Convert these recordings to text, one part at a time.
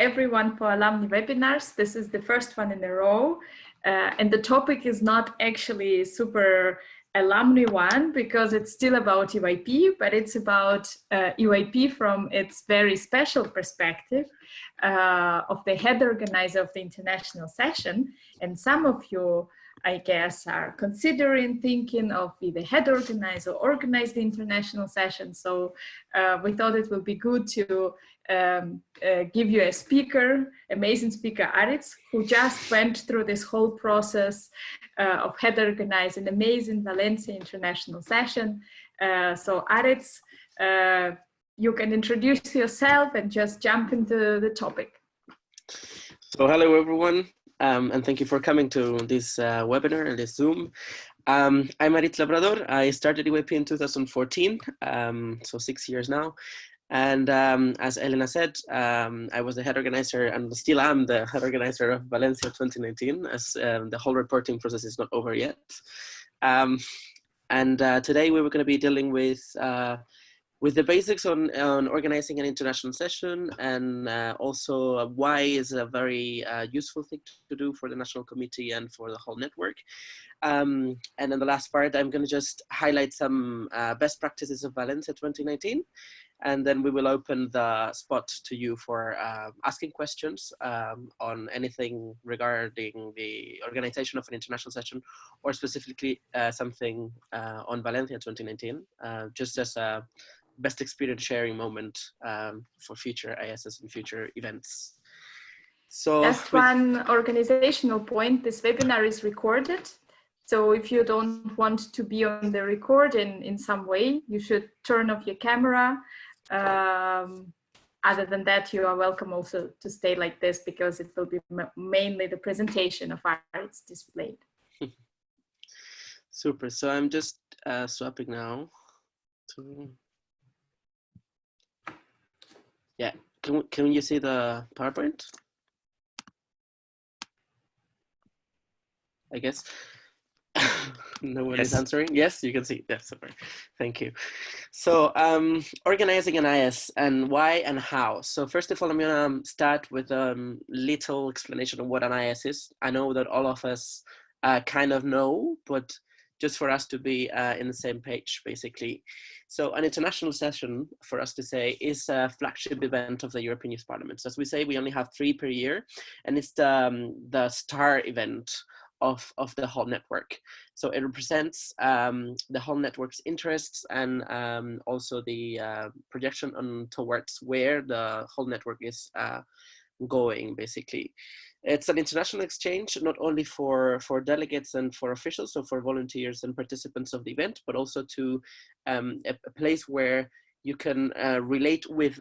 everyone for alumni webinars. This is the first one in a row. And the topic is not actually super alumni one because it's still about EYP, but it's about EYP from its very special perspective of the head organizer of the international session. And some of you, I guess, are considering thinking of be the head organizer or organize the international session. So we thought it would be good to give you a speaker, amazing speaker, Aritz, who just went through this whole process of head organize an amazing Valencia international session. So Aritz, you can introduce yourself and just jump into the topic. So hello everyone, and thank you for coming to this webinar and this Zoom. I'm Aritz Labrador. I started EYP in 2014, so 6 years now. And as Elena said, I was the head organizer and still am the head organizer of Valencia 2019, as the whole reporting process is not over yet. Today we were going to be dealing with the basics on organizing an international session, and also why is a very useful thing to do for the National Committee and for the whole network. And in the last part, I'm going to just highlight some best practices of Valencia 2019. And then we will open the spot to you for asking questions on anything regarding the organization of an international session, or specifically something on Valencia 2019, just as a best experience sharing moment for future ISS and future events. So just one organizational point, this webinar is recorded. So if you don't want to be on the record in some way, you should turn off your camera. Other than that, you are welcome also to stay like this, because it will be mainly the presentation of Aritz displayed. Super. So I'm just swapping now to, yeah. Can you see the PowerPoint? I guess. No one is answering. Yes, you can see. Yes, super. Thank you. So organizing an IS and why and how. So first of all, I'm going to start with a little explanation of what an IS is. I know that all of us kind of know, but just for us to be in the same page, basically. So an international session, for us to say, is a flagship event of the European Youth Parliament. So as we say, we only have 3 per year, and it's the star event of the whole network. So it represents the whole network's interests, and also the projection on towards where the whole network is going, basically. It's an international exchange, not only for delegates and for officials, so for volunteers and participants of the event, but also to a place where you can relate with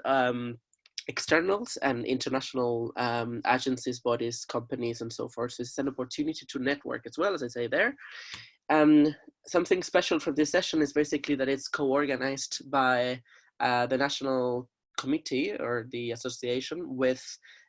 externals and international agencies, bodies, companies, and so forth. So it's an opportunity to network as well, as I say there. Something special from this session is basically that it's co-organized by the National Committee or the association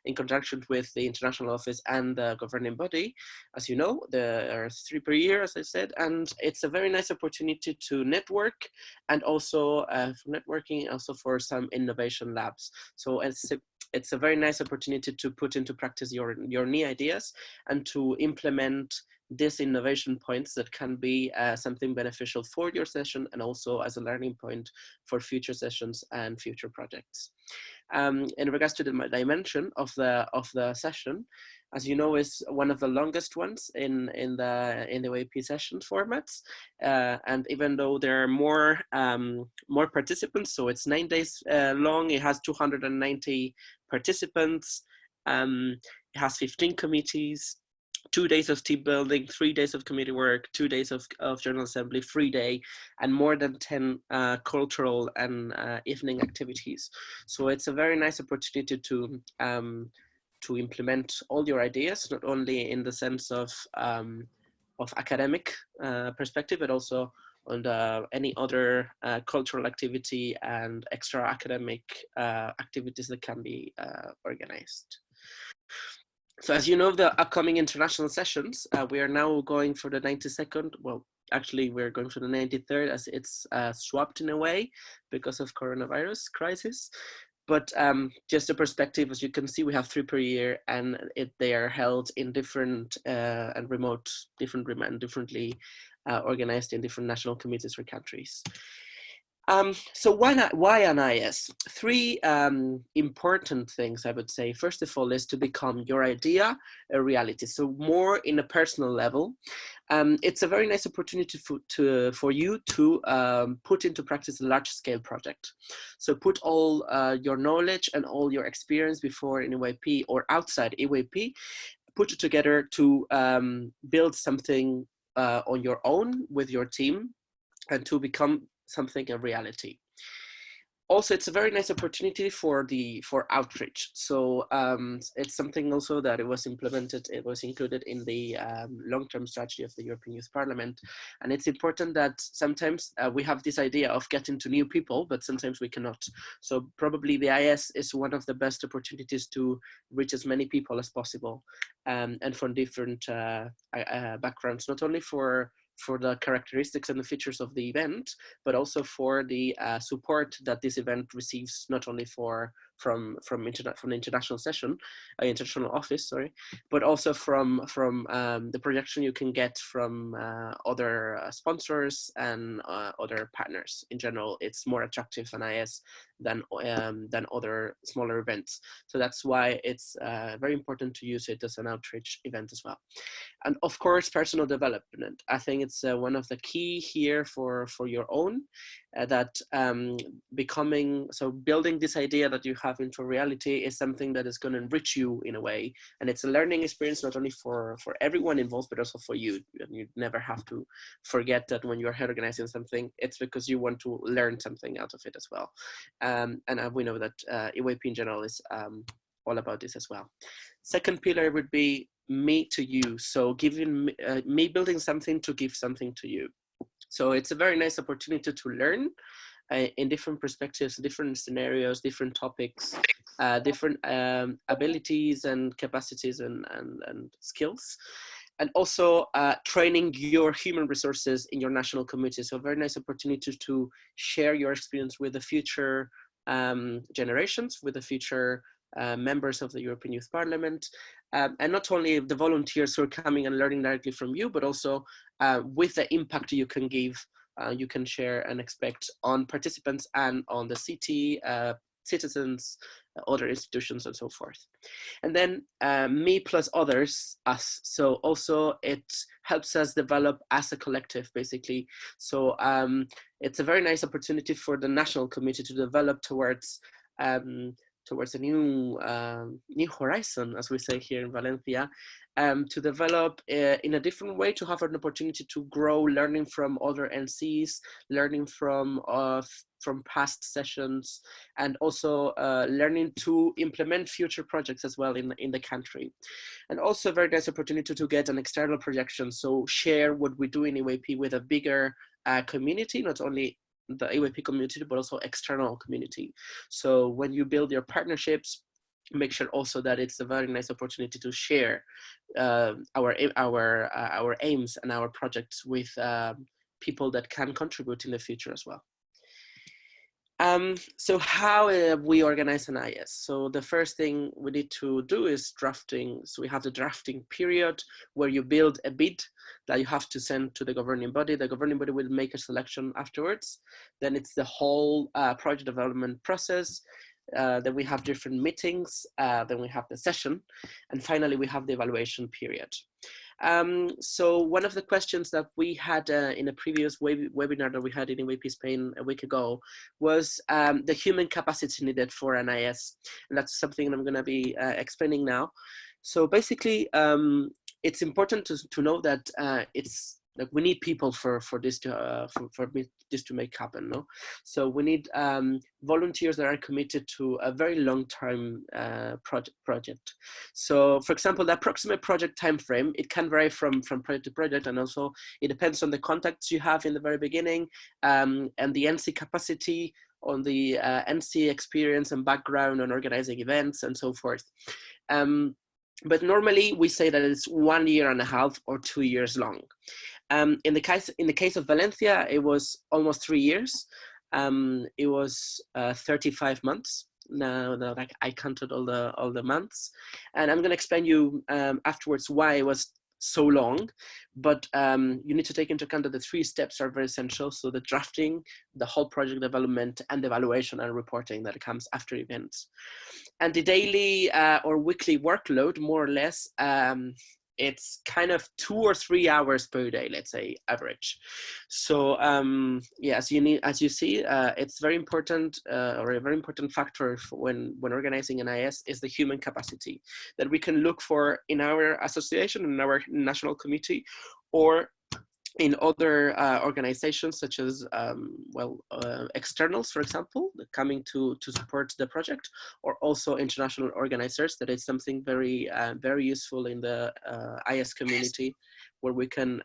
in conjunction with the International Office and the governing body. As you know, there are 3 per year, as I said, and it's a very nice opportunity to network, and also for networking, also for some innovation labs. So it's a very nice opportunity to put into practice your new ideas and to implement these innovation points that can be something beneficial for your session, and also as a learning point for future sessions and future projects. In regards to the dimension of the session, as you know, is one of the longest ones in the EYP session formats, and even though there are more participants, so it's 9 days long, it has 290 participants, it has 15 committees, 2 days of team building, 3 days of committee work, 2 days of General Assembly, free day, and more than 10 cultural and evening activities. So it's a very nice opportunity to implement all your ideas, not only in the sense of academic perspective, but also on any other cultural activity and extra academic activities that can be organized. So as you know, the upcoming international sessions, we are now going for the 92nd. Well, actually, we're going for the 93rd, as it's swapped in a way because of coronavirus crisis. But just a perspective, as you can see, we have 3 per year, and they are held in different and differently organized in different national committees for countries. So why an IS? 3 important things, I would say. First of all, is to become your idea a reality. So more in a personal level. It's a very nice opportunity for you to put into practice a large-scale project. So put all your knowledge and all your experience before in EYP or outside EYP, put it together to build something on your own with your team and to become something a reality. Also, it's a very nice opportunity for outreach. So it's something also that it was included in the long-term strategy of the European Youth Parliament. And it's important that sometimes we have this idea of getting to new people, but sometimes we cannot. So probably the IS is one of the best opportunities to reach as many people as possible, and from different backgrounds, not only for the characteristics and the features of the event, but also for the support that this event receives, not only from the international international office, sorry, but also from the projection you can get from other sponsors and other partners. In general, it's more attractive than IS than other smaller events. So that's why it's very important to use it as an outreach event as well. And of course, personal development. I think it's one of the key here for your own, that building this idea that you have into reality is something that is going to enrich you in a way. And it's a learning experience, not only for everyone involved, but also for you. And you never have to forget that when you're organizing something, it's because you want to learn something out of it as well. And we know that EYP in general is all about this as well. Second pillar would be me to you. So giving me building something to give something to you. So it's a very nice opportunity to learn in different perspectives, different scenarios, different topics, different abilities and capacities and skills. And also training your human resources in your national committee. So a very nice opportunity to share your experience with the future generations, with the future members of the European Youth Parliament, and not only the volunteers who are coming and learning directly from you, but also with the impact you can give, you can share and expect on participants and on the city, citizens, other institutions, and so forth. And then me plus others, us. So also it helps us develop as a collective, basically. So it's a very nice opportunity for the national committee to develop towards a new horizon, as we say here in Valencia, to develop in a different way, to have an opportunity to grow, learning from other NCs, learning from past sessions, and also learning to implement future projects as well in the country. And also a very nice opportunity to get an external projection, so share what we do in EYP with a bigger community, not only the EYP community, but also external community. So when you build your partnerships, make sure also that it's a very nice opportunity to share our aims and our projects with people that can contribute in the future as well. So how we organize an IS? So the first thing we need to do is drafting. So we have the drafting period where you build a bid that you have to send to the governing body. The governing body will make a selection afterwards. Then it's the whole project development process. Then we have different meetings. Then we have the session. And finally, we have the evaluation period. So one of the questions that we had in a previous webinar that we had in EYP Spain a week ago was the human capacity needed for an IS. And that's something I'm going to be explaining now. So basically, it's important to know that it's like we need people for this to this to make happen. No, so we need volunteers that are committed to a very long-term project. So, for example, the approximate project time frame, it can vary from project to project, and also it depends on the contacts you have in the very beginning, and the NC capacity, on the NC experience and background on organizing events and so forth. But normally we say that it's 1.5 years or 2 years long. In the case of Valencia, it was almost 3 years. It was 35 months. now like I counted all the months, and I'm going to explain you afterwards why it was so long, but you need to take into account that the 3 steps are very essential. So the drafting, the whole project development, and the evaluation and reporting that comes after events. And the daily or weekly workload, more or less, it's kind of 2 or 3 hours per day, let's say average. So yeah, as you see, it's very important, or a very important factor when organizing an IS is the human capacity that we can look for in our association, in our national committee, or in other organizations such as externals, for example, coming to support the project, or also international organizers. That is something very very useful in the IS community, where we can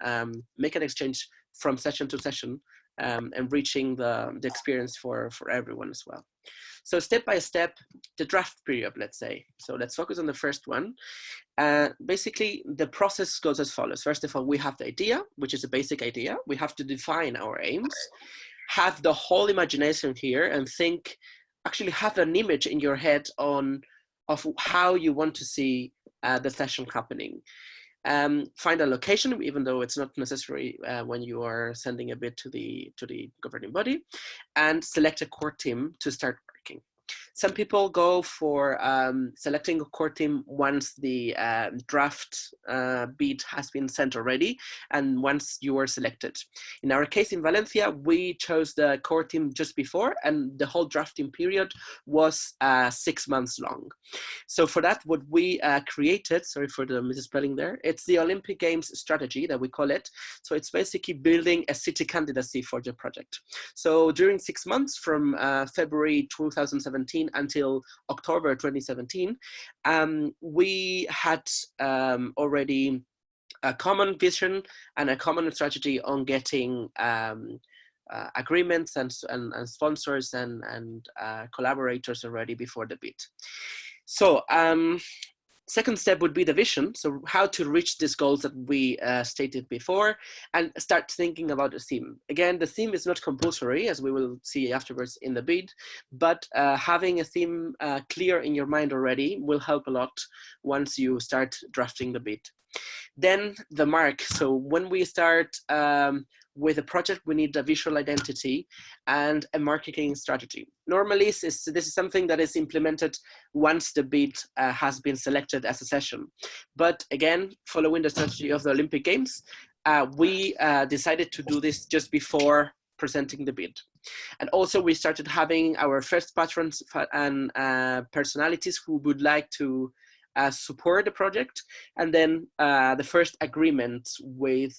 make an exchange from session to session, and reaching the experience for everyone as well. So step by step, the draft period, let's say. So let's focus on the first one. Basically, the process goes as follows. First of all, we have the idea, which is a basic idea. We have to define our aims, have the whole imagination here, and think, actually have an image in your head of how you want to see the session happening. Find a location, even though it's not necessary when you are sending a bid to the governing body, and select a core team to start working. Some people go for selecting a core team once the draft bid has been sent already, and once you are selected. In our case in Valencia, we chose the core team just before, and the whole drafting period was 6 months long. So for that, what we created, sorry for the misspelling there, it's the Olympic Games strategy that we call it. So it's basically building a city candidacy for the project. So during 6 months, from February 2017 until October 2017, we had already a common vision and a common strategy on getting agreements and sponsors and collaborators already before the bid. So second step would be the vision. So how to reach these goals that we stated before, and start thinking about the theme. Again, the theme is not compulsory, as we will see afterwards in the bid, but having a theme clear in your mind already will help a lot once you start drafting the bid. Then the mark. So when we start with a project, we need a visual identity and a marketing strategy. Normally, this is something that is implemented once the bid has been selected as a session. But again, following the strategy of the Olympic Games, we decided to do this just before presenting the bid. And also we started having our first patrons and personalities who would like to support the project, and then the first agreements with,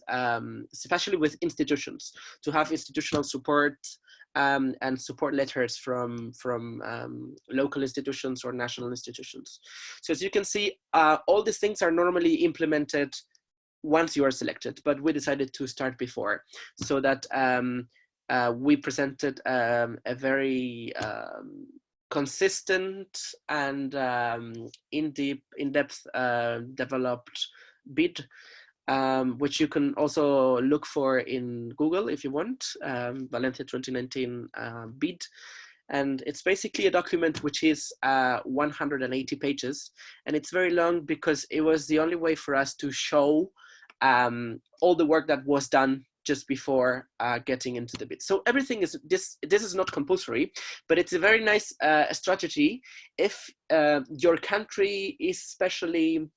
especially with institutions, to have institutional support and support letters from local institutions or national institutions. So as you can see, all these things are normally implemented once you are selected, but we decided to start before, so that we presented a very consistent and in-depth developed bid, which you can also look for in Google if you want, Valencia 2019 bid. And it's basically a document which is 180 pages, and it's very long because it was the only way for us to show all the work that was done just before getting into the bid. So everything is, this is not compulsory, but it's a very nice strategy if your country is especially,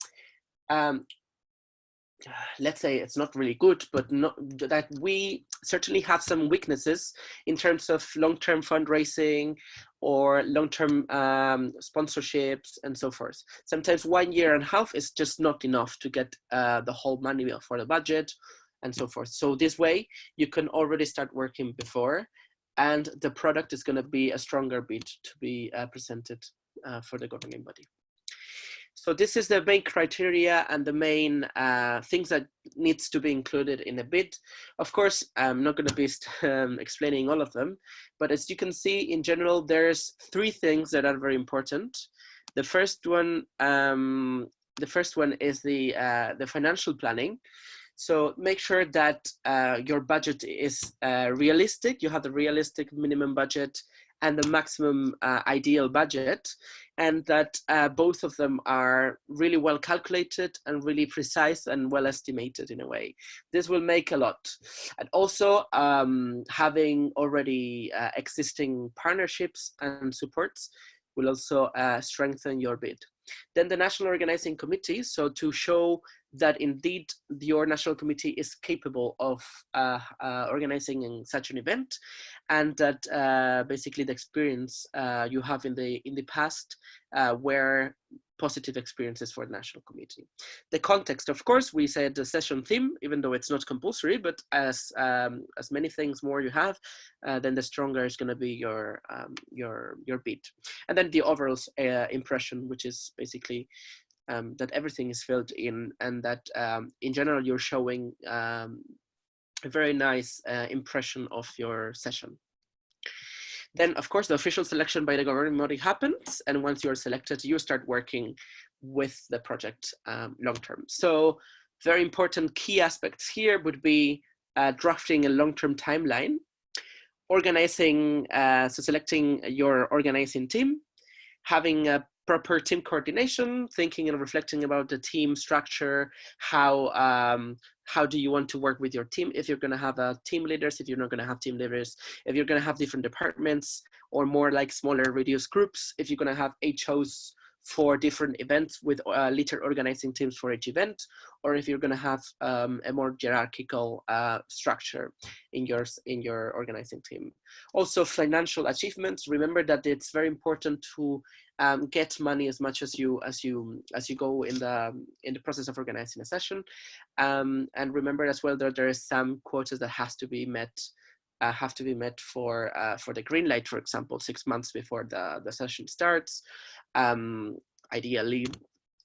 let's say it's not really good, but not that we certainly have some weaknesses in terms of long-term fundraising or long-term sponsorships and so forth. Sometimes 1.5 years is just not enough to get the whole money for the budget and so forth. So this way you can already start working before, and the product is going to be a stronger bid to be presented for the governing body. So this is the main criteria and the main things that needs to be included in a bid. Of course, I'm not going to be explaining all of them, but as you can see, in general, there's 3 things that are very important. The first one is the financial planning. So make sure that your budget is realistic. You have the realistic minimum budget, and the maximum ideal budget, and that both of them are really well calculated and really precise and well estimated in a way. This will make a lot. And also having already existing partnerships and supports will also strengthen your bid. Then the National Organizing Committee, so to show that indeed your national committee is capable of organizing in such an event, and that basically the experience you have in the past were positive experiences for the national committee. The context, of course, we said the session theme, even though it's not compulsory, but as many things more you have, then the stronger is going to be your bid. And then the overall impression, which is basically that everything is filled in, and that in general you're showing a very nice impression of your session. Then, of course, the official selection by the governing body happens, and once you're selected, you start working with the project long term. So very important key aspects here would be drafting a long-term timeline, organizing, so selecting your organizing team, having a proper team coordination, thinking and reflecting about the team structure, how do you want to work with your team, if you're going to have team leaders, if you're not going to have team leaders, if you're going to have different departments or more like smaller reduced groups, if you're going to have HOs for different events with little organizing teams for each event, or if you're going to have a more hierarchical structure in your organizing team. Also, financial achievements. Remember that it's very important to get money as much as you go in the process of organizing a session, and remember as well that there is some quotas that have to be met for the green light, for example, 6 months before the session starts, ideally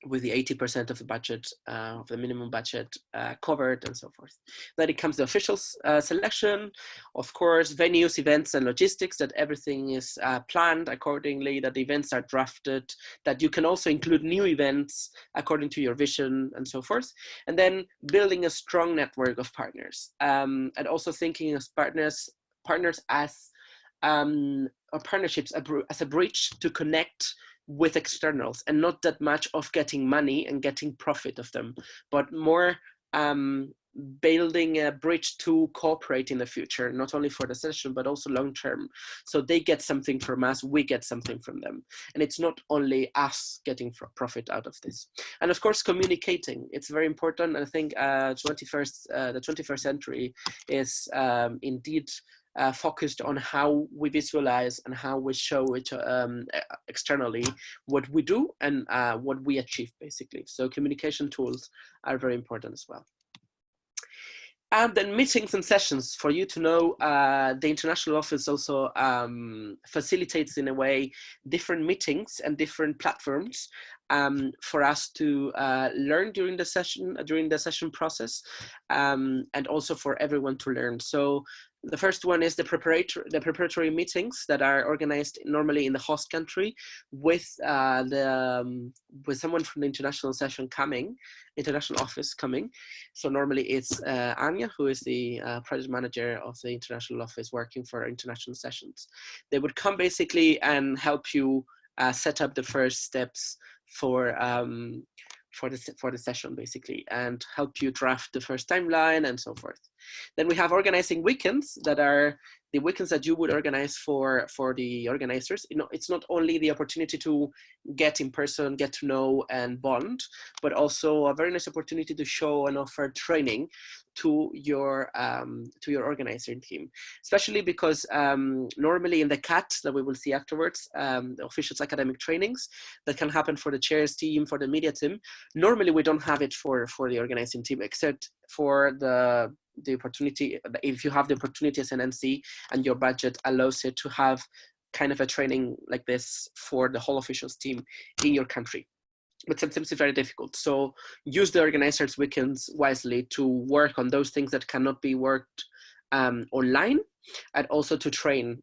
with the 80% of the budget, of the minimum budget covered, and so forth. Then it comes to official selection, of course, venues, events, and logistics, that everything is planned accordingly, that the events are drafted, that you can also include new events according to your vision, and so forth. And then building a strong network of partners, and also thinking as partners as or partnerships as a bridge to connect with externals, and not that much of getting money and getting profit of them, but more building a bridge to cooperate in the future, not only for the session, but also long term. So they get something from us, we get something from them. And it's not only us getting profit out of this. And of course, communicating, it's very important. I think the 21st century is indeed focused on how we visualize and how we show it externally, what we do and what we achieve, basically. So communication tools are very important as well. And then meetings and sessions, for you to know, the International Office also facilitates in a way different meetings and different platforms for us to learn during the session process, and also for everyone to learn. So the first one is the preparatory meetings that are organized normally in the host country with someone from the international office coming. So normally it's Anya, who is the project manager of the international office working for international sessions. They would come basically and help you set up the first steps for the session, basically, and help you draft the first timeline and so forth. Then we have organizing weekends, that are the weekends that you would organize for the organizers. You know, it's not only the opportunity to get in person, get to know and bond, but also a very nice opportunity to show and offer training to your organizing team, especially because normally in the CAT that we will see afterwards, the officials academic trainings that can happen for the chairs team, for the media team, normally we don't have it for the organizing team, except for the opportunity, if you have the opportunity as an NC and your budget allows it to have kind of a training like this for the whole officials team in your country. But sometimes it's very difficult. So use the organizers' weekends wisely to work on those things that cannot be worked online, and also to train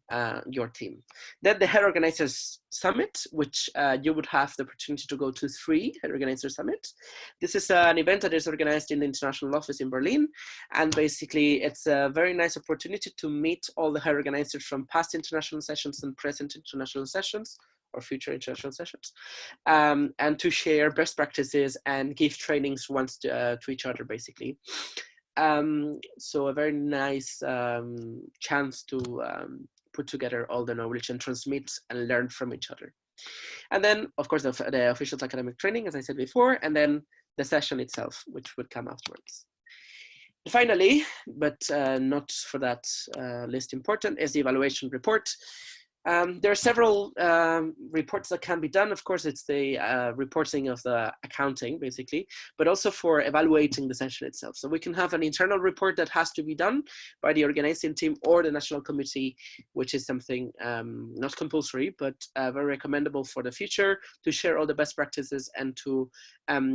your team. Then the Head Organizers Summit, which you would have the opportunity to go to 3 Head Organizers Summit. This is an event that is organized in the international office in Berlin. And basically it's a very nice opportunity to meet all the head organizers from past international sessions and present international sessions or future international sessions, and to share best practices and give trainings once to each other, basically. So a very nice chance to put together all the knowledge and transmit and learn from each other. And then, of course, the official academic training, as I said before, and then the session itself, which would come afterwards. Finally, but not for that least important, is the evaluation report. There are several reports that can be done. Of course, it's the reporting of the accounting, basically, but also for evaluating the session itself. So we can have an internal report that has to be done by the organizing team or the national committee, which is something not compulsory, but very recommendable for the future, to share all the best practices and to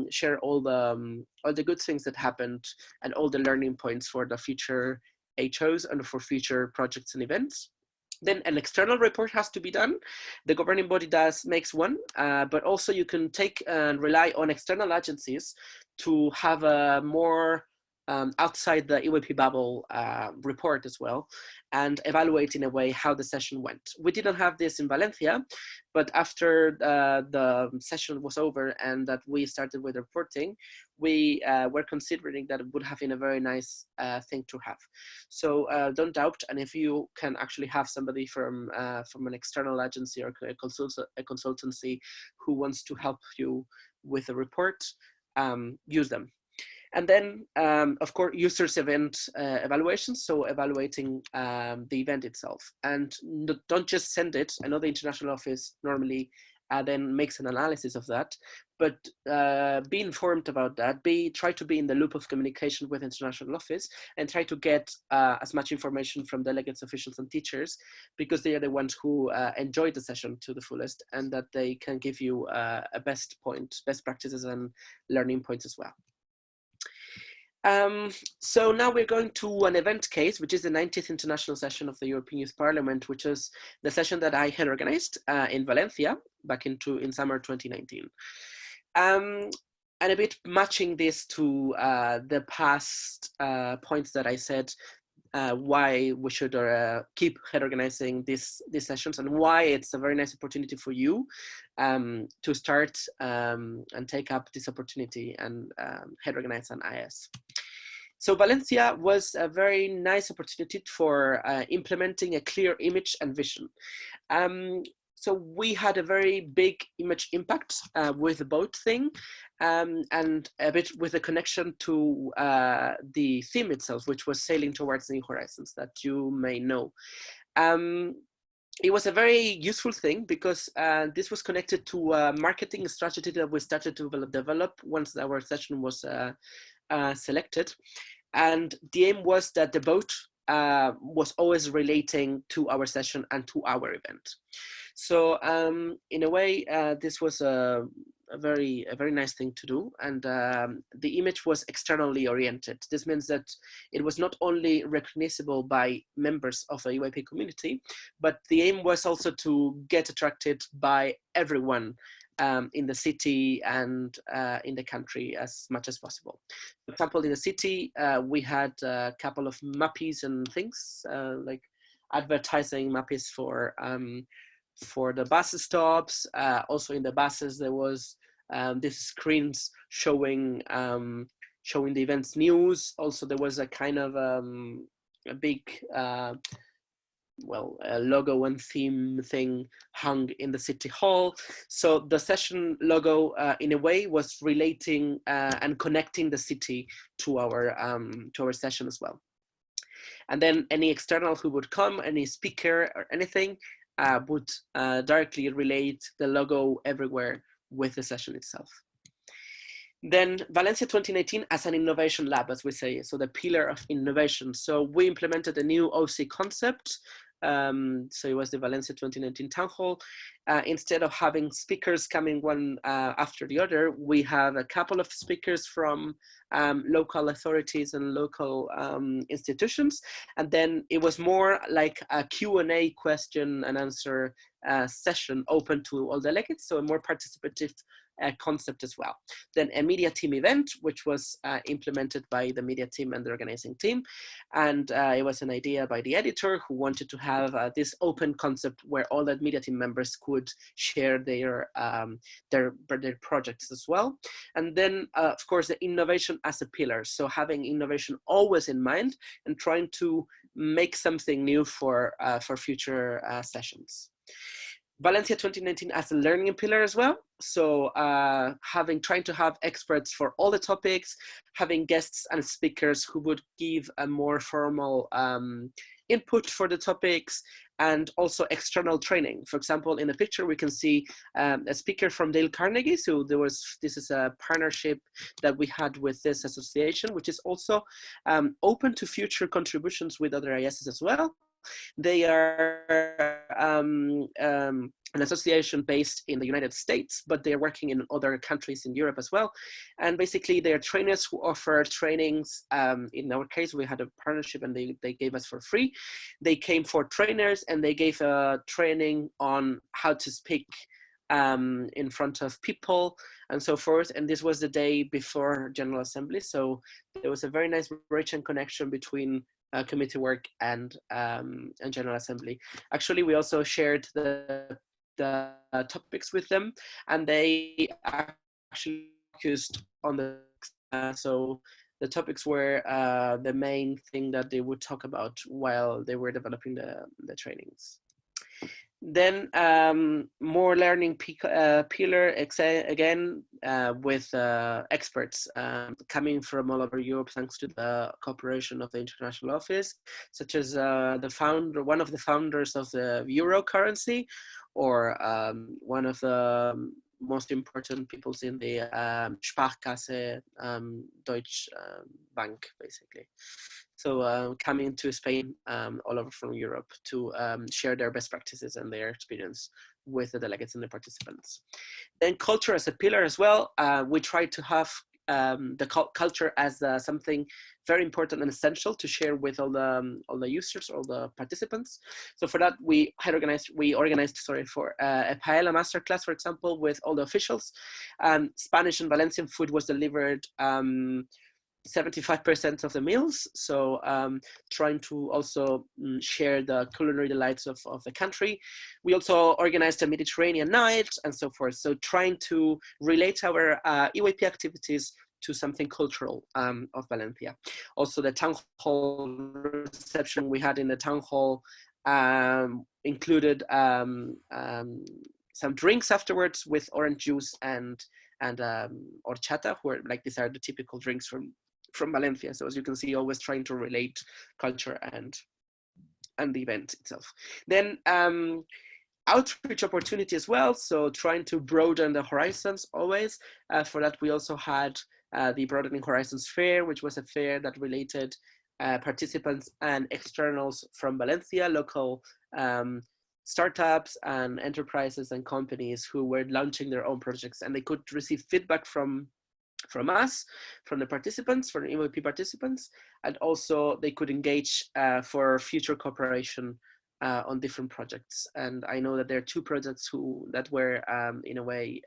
share all the good things that happened and all the learning points for the future HOs and for future projects and events. Then an external report has to be done. The governing body makes one, but also you can take and rely on external agencies to have a more outside the EYP bubble report as well, and evaluate in a way how the session went. We didn't have this in Valencia, but after the session was over and that we started with reporting, we were considering that it would have been a very nice thing to have. So don't doubt, and if you can actually have somebody from an external agency or a consultancy who wants to help you with a report, use them. And then, of course, users event evaluations, so evaluating the event itself. And don't just send it. I know the international office normally then makes an analysis of that, but be informed about that. Try to be in the loop of communication with international office and try to get as much information from delegates, officials, and teachers, because they are the ones who enjoy the session to the fullest, and that they can give you a best practices and learning points as well. So now we're going to an event case, which is the 90th International Session of the European Youth Parliament, which is the session that I had organized in Valencia back in summer 2019. And a bit matching this to the past points that I said, why we should keep head organizing these sessions, and why it's a very nice opportunity for you to start and take up this opportunity and head organize an IS. So Valencia was a very nice opportunity for implementing a clear image and vision. So we had a very big image impact with the boat thing, and a bit with a connection to the theme itself, which was sailing towards new horizons, that you may know. It was a very useful thing because this was connected to a marketing strategy that we started to develop once our session was selected. And the aim was that the boat was always relating to our session and to our event. So in a way, this was a very nice thing to do, and the image was externally oriented. This means that it was not only recognizable by members of the EYP community, but the aim was also to get attracted by everyone in the city and in the country as much as possible. For example, in the city, we had a couple of mappies and things like advertising mappies for the bus stops. Also in the buses, there was these screens showing the event's news. Also, there was a kind of a big a logo and theme thing hung in the city hall. So the session logo, in a way, was relating and connecting the city to our session as well. And then any external who would come, any speaker or anything, would directly relate the logo everywhere with the session itself. Then Valencia 2019 as an innovation lab, as we say, so the pillar of innovation. So we implemented a new OC concept So it was the Valencia 2019 town hall. Instead of having speakers coming one after the other, we have a couple of speakers from local authorities and local institutions. And then it was more like a Q&A question and answer session open to all delegates, so a more participative concept as well. Then a media team event, which was implemented by the media team and the organizing team. And it was an idea by the editor who wanted to have this open concept where all the media team members could share their projects as well. And then, of course, the innovation as a pillar. So having innovation always in mind and trying to make something new for future sessions. Valencia 2019 as a learning pillar as well. So trying to have experts for all the topics, having guests and speakers who would give a more formal input for the topics, and also external training. For example, in the picture, we can see a speaker from Dale Carnegie. So this is a partnership that we had with this association, which is also open to future contributions with other ISs as well. They are an association based in the United States, but they're working in other countries in Europe as well. And basically they're trainers who offer trainings. In our case, we had a partnership and they gave us for free. They came for trainers and they gave a training on how to speak in front of people and so forth. And this was the day before General Assembly. So there was a very nice bridge and connection between committee work and General Assembly. Actually, we also shared the topics with them, and they actually focused on so the topics were the main thing that they would talk about while they were developing the trainings. Then more learning pillar, again, with experts coming from all over Europe, thanks to the cooperation of the International Office, such as one of the founders of the euro currency, or one of the most important peoples in the Sparkasse Deutsche Bank, basically. So coming to Spain all over from Europe to share their best practices and their experience with the delegates and the participants. Then culture as a pillar as well. We try to have the culture as something very important and essential to share with all the users, all the participants. So for that, we organized for a paella masterclass, for example, with all the officials. Spanish and Valencian food was delivered 75% of the meals. So trying to also share the culinary delights of the country. We also organized a Mediterranean night and so forth. So trying to relate our EYP activities to something cultural of Valencia. Also the town hall reception we had in the town hall included some drinks afterwards with orange juice and horchata, where like these are the typical drinks from Valencia. So as you can see, always trying to relate culture and the event itself. Then outreach opportunity as well. So trying to broaden the horizons always. For that, we also had the Broadening Horizons Fair, which was a fair that related participants and externals from Valencia, local startups and enterprises and companies who were launching their own projects, and they could receive feedback from us, from the participants, from the EYP participants, and also they could engage for future cooperation on different projects. And I know that there are two projects that were in a way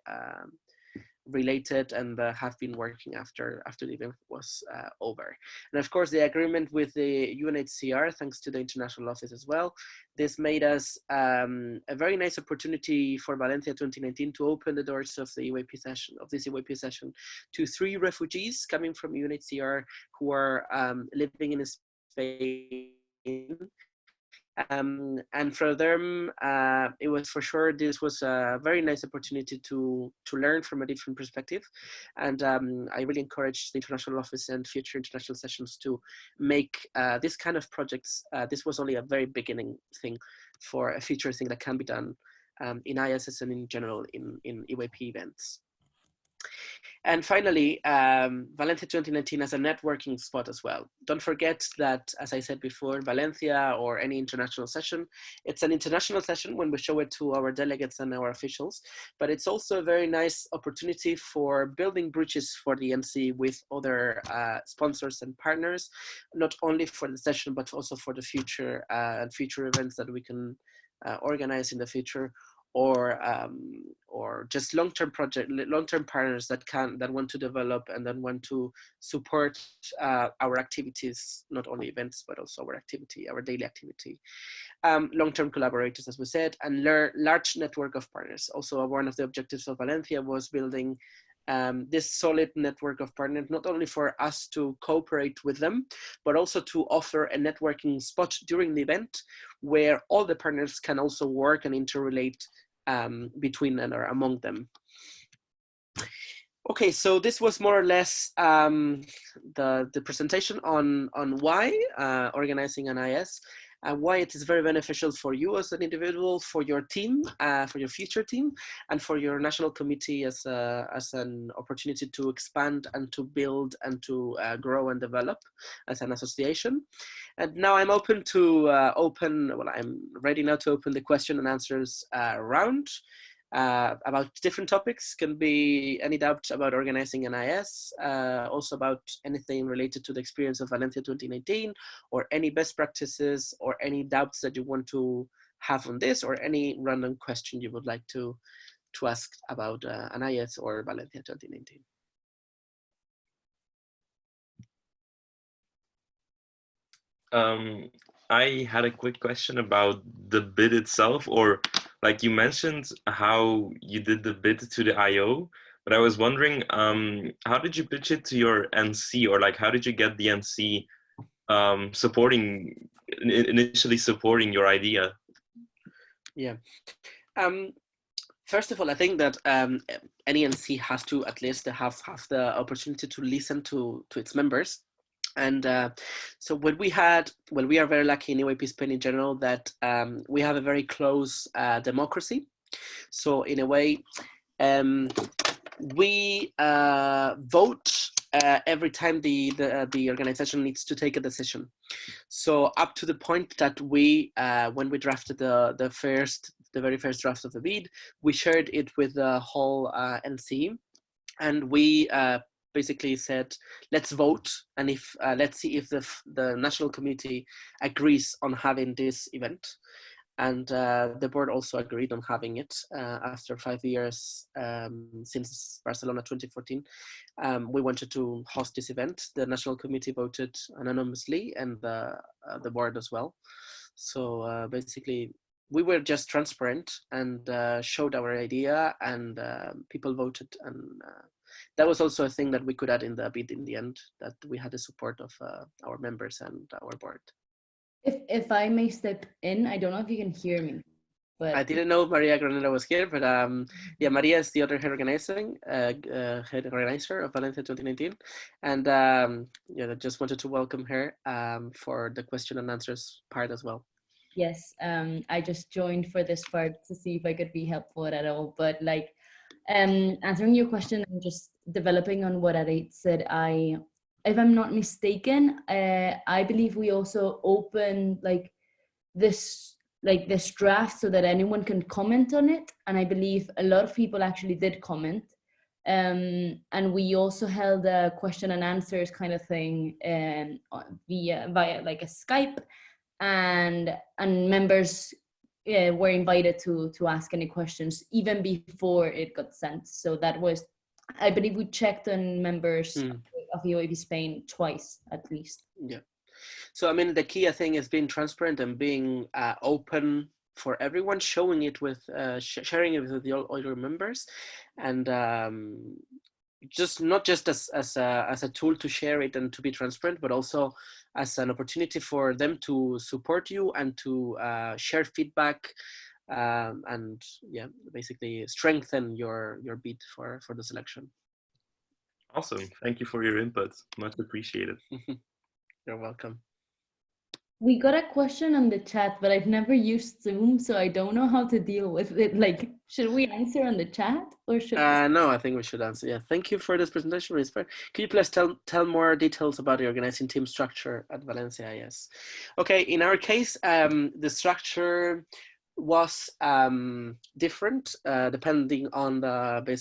related and have been working after the event was over. And of course, the agreement with the UNHCR, thanks to the International Office as well, this made us a very nice opportunity for Valencia 2019 to open the doors of the EYP session, to 3 refugees coming from UNHCR who are living in Spain. And for them, it was for sure, this was a very nice opportunity to learn from a different perspective. And I really encourage the International Office and future international sessions to make this kind of projects. This was only a very beginning thing for a future thing that can be done in ISS and in general in EYP events. And finally, Valencia 2019 as a networking spot as well. Don't forget that, as I said before, Valencia or any international session, it's an international session when we show it to our delegates and our officials, but it's also a very nice opportunity for building bridges for the NC with other sponsors and partners, not only for the session, but also for the future and future events that we can organize in the future, or just long-term partners that want to develop and that want to support our activities, not only events but also our daily activity. Long-term collaborators, as we said, and large network of partners. Also, one of the objectives of Valencia was building this solid network of partners, not only for us to cooperate with them, but also to offer a networking spot during the event where all the partners can also work and interrelate between and or among them. Okay, so this was more or less the presentation on why organizing an IS, and why it is very beneficial for you as an individual, for your team, for your future team, and for your national committee as an opportunity to expand and to build and to grow and develop as an association. And now I'm open to I'm ready now to open the question and answers round. About different topics. Can be any doubt about organizing an IS, also about anything related to the experience of Valencia 2019, or any best practices, or any doubts that you want to have on this, or any random question you would like to ask about an IS or Valencia 2019. I had a quick question about the bid itself, or like you mentioned how you did the bid to the IO, but I was wondering, how did you pitch it to your NC, or like how did you get the NC initially supporting your idea? Yeah. First of all, I think that any NC has to at least have the opportunity to listen to its members. And so what we are very lucky in EYP Spain in general that we have a very close democracy. So in a way, we vote every time the organization needs to take a decision. So up to the point that we, when we drafted the very first draft of the bid, we shared it with the whole NC, and we basically said, let's vote, and if let's see if the national committee agrees on having this event. And the board also agreed on having it after 5 years since Barcelona 2014. We wanted to host this event. The national committee voted anonymously, and the board as well. So basically, we were just transparent and showed our idea, and people voted, and that was also a thing that we could add in the bid in the end, that we had the support of our members and our board. If I may step in, I don't know if you can hear me, but I didn't know Maria Granada was here, but yeah, Maria is the other head organizer of Valencia 2019, and yeah, I just wanted to welcome her for the question and answers part as well. Yes, I just joined for this part to see if I could be helpful at all, but like answering your question and just developing on what Aritz said, if I'm not mistaken, I believe we also open like this draft so that anyone can comment on it, and I believe a lot of people actually did comment, and we also held a question and answers kind of thing via like a Skype, and members were invited to ask any questions even before it got sent. So that was, I believe we checked on members of EYP Spain twice at least. Yeah. So I mean, the key I think is being transparent and being open for everyone, showing it with sharing it with all your members, and just not just as a tool to share it and to be transparent, but also as an opportunity for them to support you and to share feedback, and yeah, basically strengthen your bid for the selection. Awesome. Thank you for your input. Much appreciated. You're welcome. We got a question on the chat, but I've never used Zoom, so I don't know how to deal with it. Like, should we answer on the chat or should No, I think we should answer. Yeah, thank you for this presentation. Could you please tell more details about the organizing team structure at Valencia? Yes. Okay, in our case, the structure was different depending on the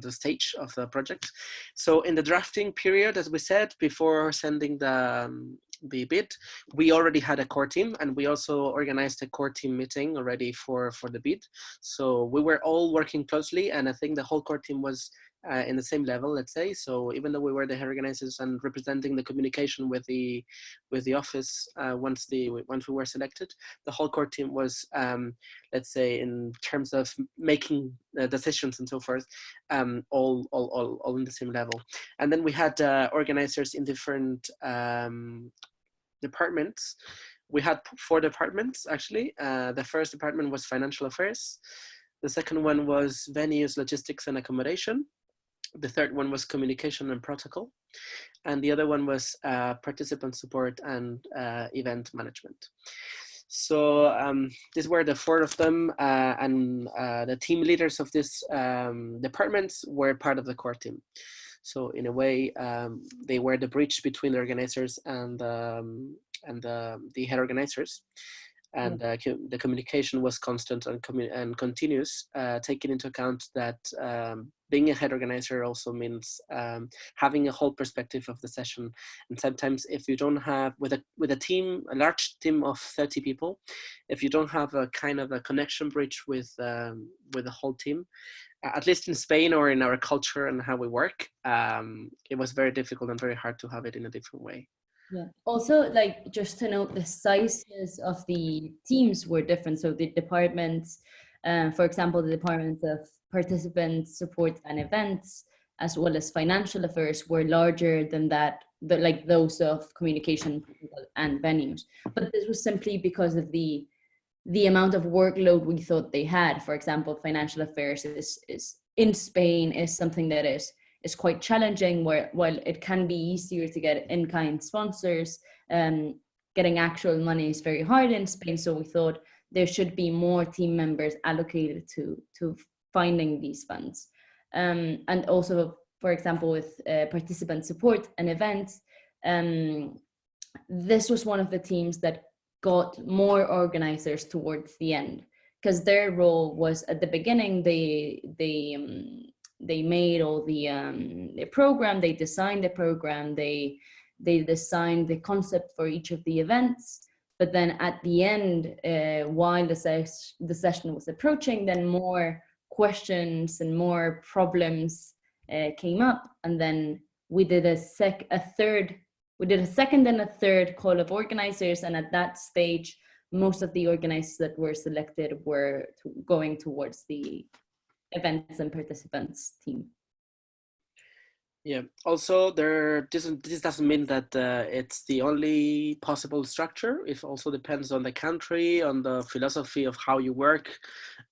stage of the project. So in the drafting period, as we said before sending the bid, we already had a core team, and we also organized a core team meeting already for the bid. So we were all working closely, and I think the whole core team was in the same level, let's say. So even though we were the head organizers and representing the communication with the office once we were selected, the whole core team was, let's say, in terms of making decisions and so forth, all in the same level. And then we had organizers in different departments. We had 4 departments actually. The first department was financial affairs. The second one was venues, logistics, and accommodation. The third one was communication and protocol. And the other one was participant support and event management. So these were the 4 of them, and the team leaders of these departments were part of the core team. So in a way, they were the bridge between the organizers and the head organizers. And the communication was constant and continuous, taking into account that being a head organizer also means having a whole perspective of the session. And sometimes if you don't have, with a team, a large team of 30 people, if you don't have a kind of a connection bridge with the whole team, at least in Spain or in our culture and how we work, it was very difficult and very hard to have it in a different way. Yeah. Also, like, just to note, the sizes of the teams were different. So the departments, for example, the departments of participants, support, and events, as well as financial affairs, were larger than that, like those of communication and venues. But this was simply because of the amount of workload we thought they had. For example, financial affairs is in Spain is something that is quite challenging, where while it can be easier to get in-kind sponsors, getting actual money is very hard in Spain. So we thought there should be more team members allocated to finding these funds. And also, for example, with participant support and events, this was one of the teams that got more organizers towards the end, because their role was at the beginning, they made all the program, they designed the program, they designed the concept for each of the events. But then at the end, while the session was approaching, then more questions and more problems came up. And then we did a second and a third call of organizers. And at that stage, most of the organizers that were selected were going towards the events and participants team. Yeah. Also, this doesn't mean that it's the only possible structure. It also depends on the country, on the philosophy of how you work.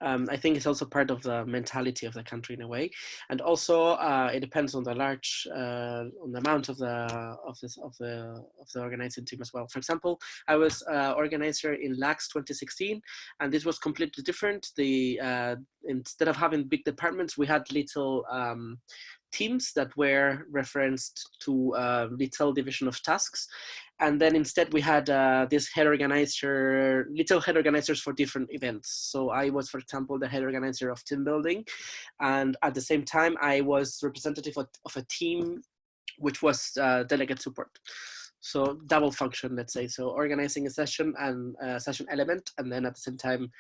I think it's also part of the mentality of the country in a way, and also it depends on the on the amount of the organizing team as well. For example, I was organizer in LAX 2016, and this was completely different. Instead of having big departments, we had little teams that were referenced to little division of tasks. And then instead we had this little head organizers for different events. So I was, for example, the head organizer of team building. And at the same time, I was representative of a team which was delegate support. So double function, let's say. So organizing a session and a session element, and then at the same time,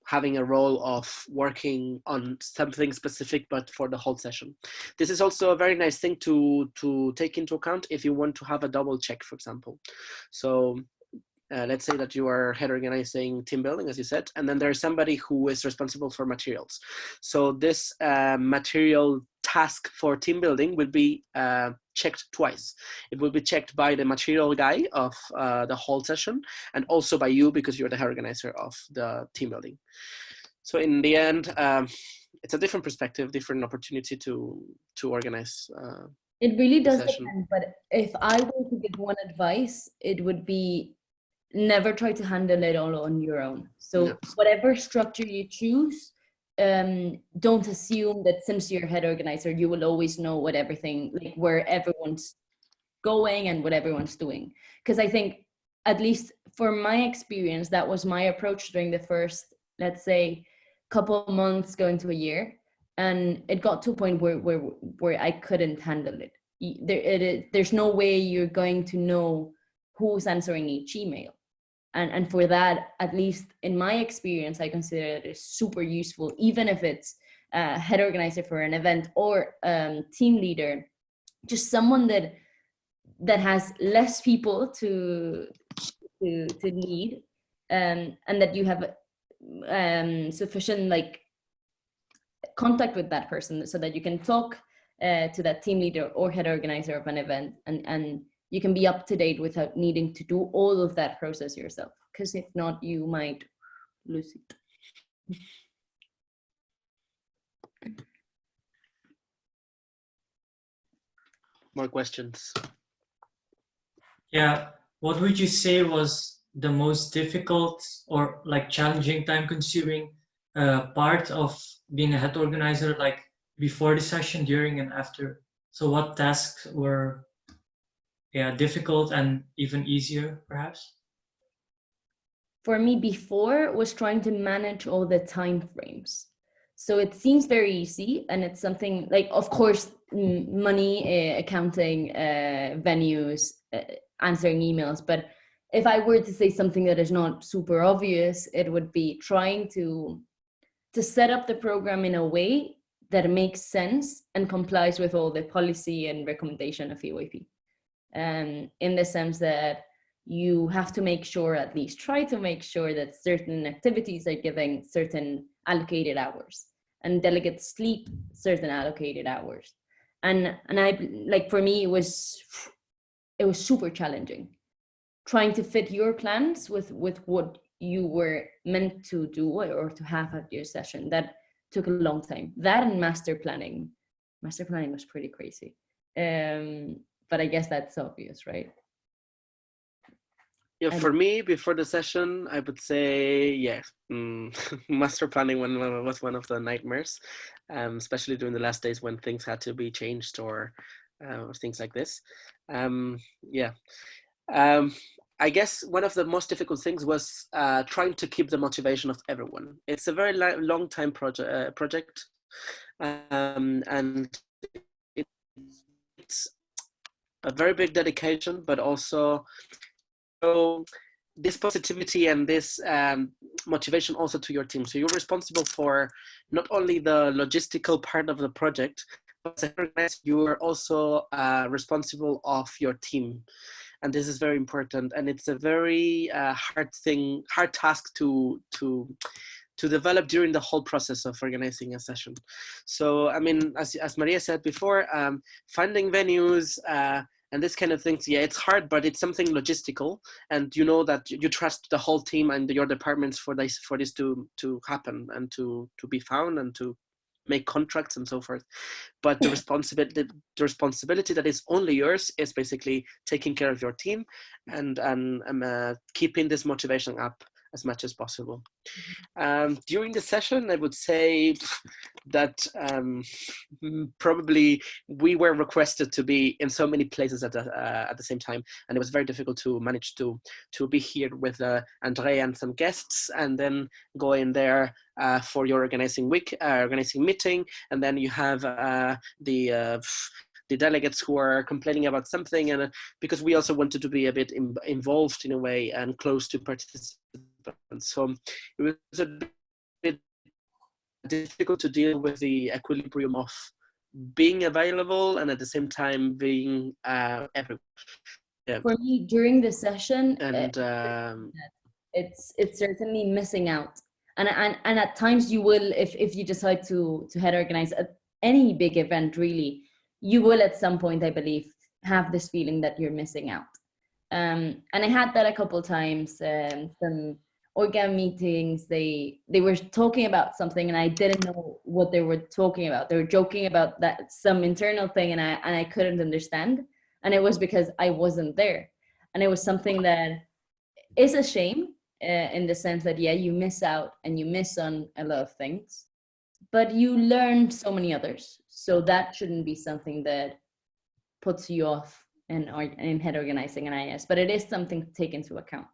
having a role of working on something specific, but for the whole session. This is also a very nice thing to take into account if you want to have a double check, for example. So let's say that you are head organizing team building, as you said, and then there's somebody who is responsible for materials. So this material task for team building will be checked twice. It will be checked by the material guy of the whole session, and also by you, because you're the head organizer of the team building. So in the end, it's a different perspective, different opportunity to organize It really does session. depend, but if I were to give one advice, it would be never try to handle it all on your own. So Yeah. whatever structure you choose, don't assume that since you're head organizer, you will always know what everything, like where everyone's going and what everyone's doing. Because I think, at least for my experience, that was my approach during the first, let's say, couple of months going to a year. And it got to a point where I couldn't handle it. There's no way you're going to know who's answering each email. And for that, at least in my experience, I consider it is super useful, even if it's head organizer for an event or team leader, just someone that has less people to lead, and that you have sufficient like contact with that person so that you can talk to that team leader or head organizer of an event, and you can be up to date without needing to do all of that process yourself, because if not, you might lose it. More questions? Yeah, what would you say was the most difficult or like challenging, time-consuming part of being a head organizer, like before the session, during, and after? So what tasks were difficult and even easier, perhaps? For me, before was trying to manage all the time frames. So it seems very easy, and it's something like, of course, money, accounting, venues, answering emails. But if I were to say something that is not super obvious, it would be trying to set up the program in a way that makes sense and complies with all the policy and recommendation of EYP. In the sense that you have to make sure, at least try to make sure, that certain activities are giving certain allocated hours, and delegates sleep certain allocated hours. And I, like, for me, it was super challenging trying to fit your plans with what you were meant to do or to have at your session. That took a long time. That and master planning was pretty crazy. But I guess that's obvious, right? Yeah, for me, before the session, I would say, yes, master planning was one of the nightmares, especially during the last days when things had to be changed or things like this. I guess one of the most difficult things was trying to keep the motivation of everyone. It's a very long time project, and it's a very big dedication, but also this positivity and this motivation also to your team. So you're responsible for not only the logistical part of the project, but as an organizer, you are also responsible of your team. And this is very important. And it's a very hard task to develop during the whole process of organizing a session. So, I mean, as Maria said before, finding venues, and this kind of things, yeah, it's hard, but it's something logistical, and you know that you trust the whole team and your departments for this to happen and to be found and to make contracts and so forth. But the responsibility that is only yours is basically taking care of your team and keeping this motivation up as much as possible. During the session, I would say that probably we were requested to be in so many places at the same time, and it was very difficult to manage to be here with Andrea and some guests, and then go in there for your organizing meeting, and then you have the delegates who are complaining about something, and because we also wanted to be a bit involved in a way and close to participants. So it was a bit difficult to deal with the equilibrium of being available and at the same time being everywhere. Yeah. For me, during the session, and it's certainly missing out. And at times you will, if you decide to head organize any big event, really, you will at some point, I believe, have this feeling that you're missing out. And I had that a couple times. organ meetings, they were talking about something and I didn't know what they were talking about. They were joking about that some internal thing, and I couldn't understand, and it was because I wasn't there. And it was something that is a shame, in the sense that, yeah, you miss out and you miss on a lot of things, but you learn so many others. So that shouldn't be something that puts you off in head organizing an IS, but it is something to take into account.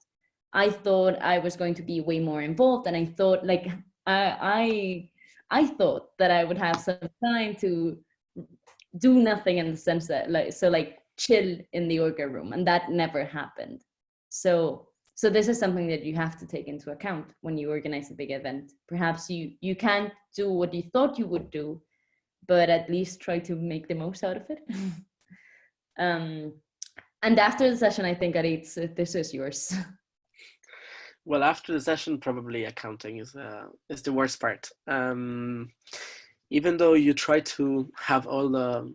I thought I was going to be way more involved, and I thought like I thought that I would have some time to do nothing, in the sense that like chill in the orga room, and that never happened. So this is something that you have to take into account when you organize a big event. Perhaps you can't do what you thought you would do, but at least try to make the most out of it. And after the session, I think, Aritz, this is yours. Well, after the session, probably accounting is the worst part. Even though you try to have all the,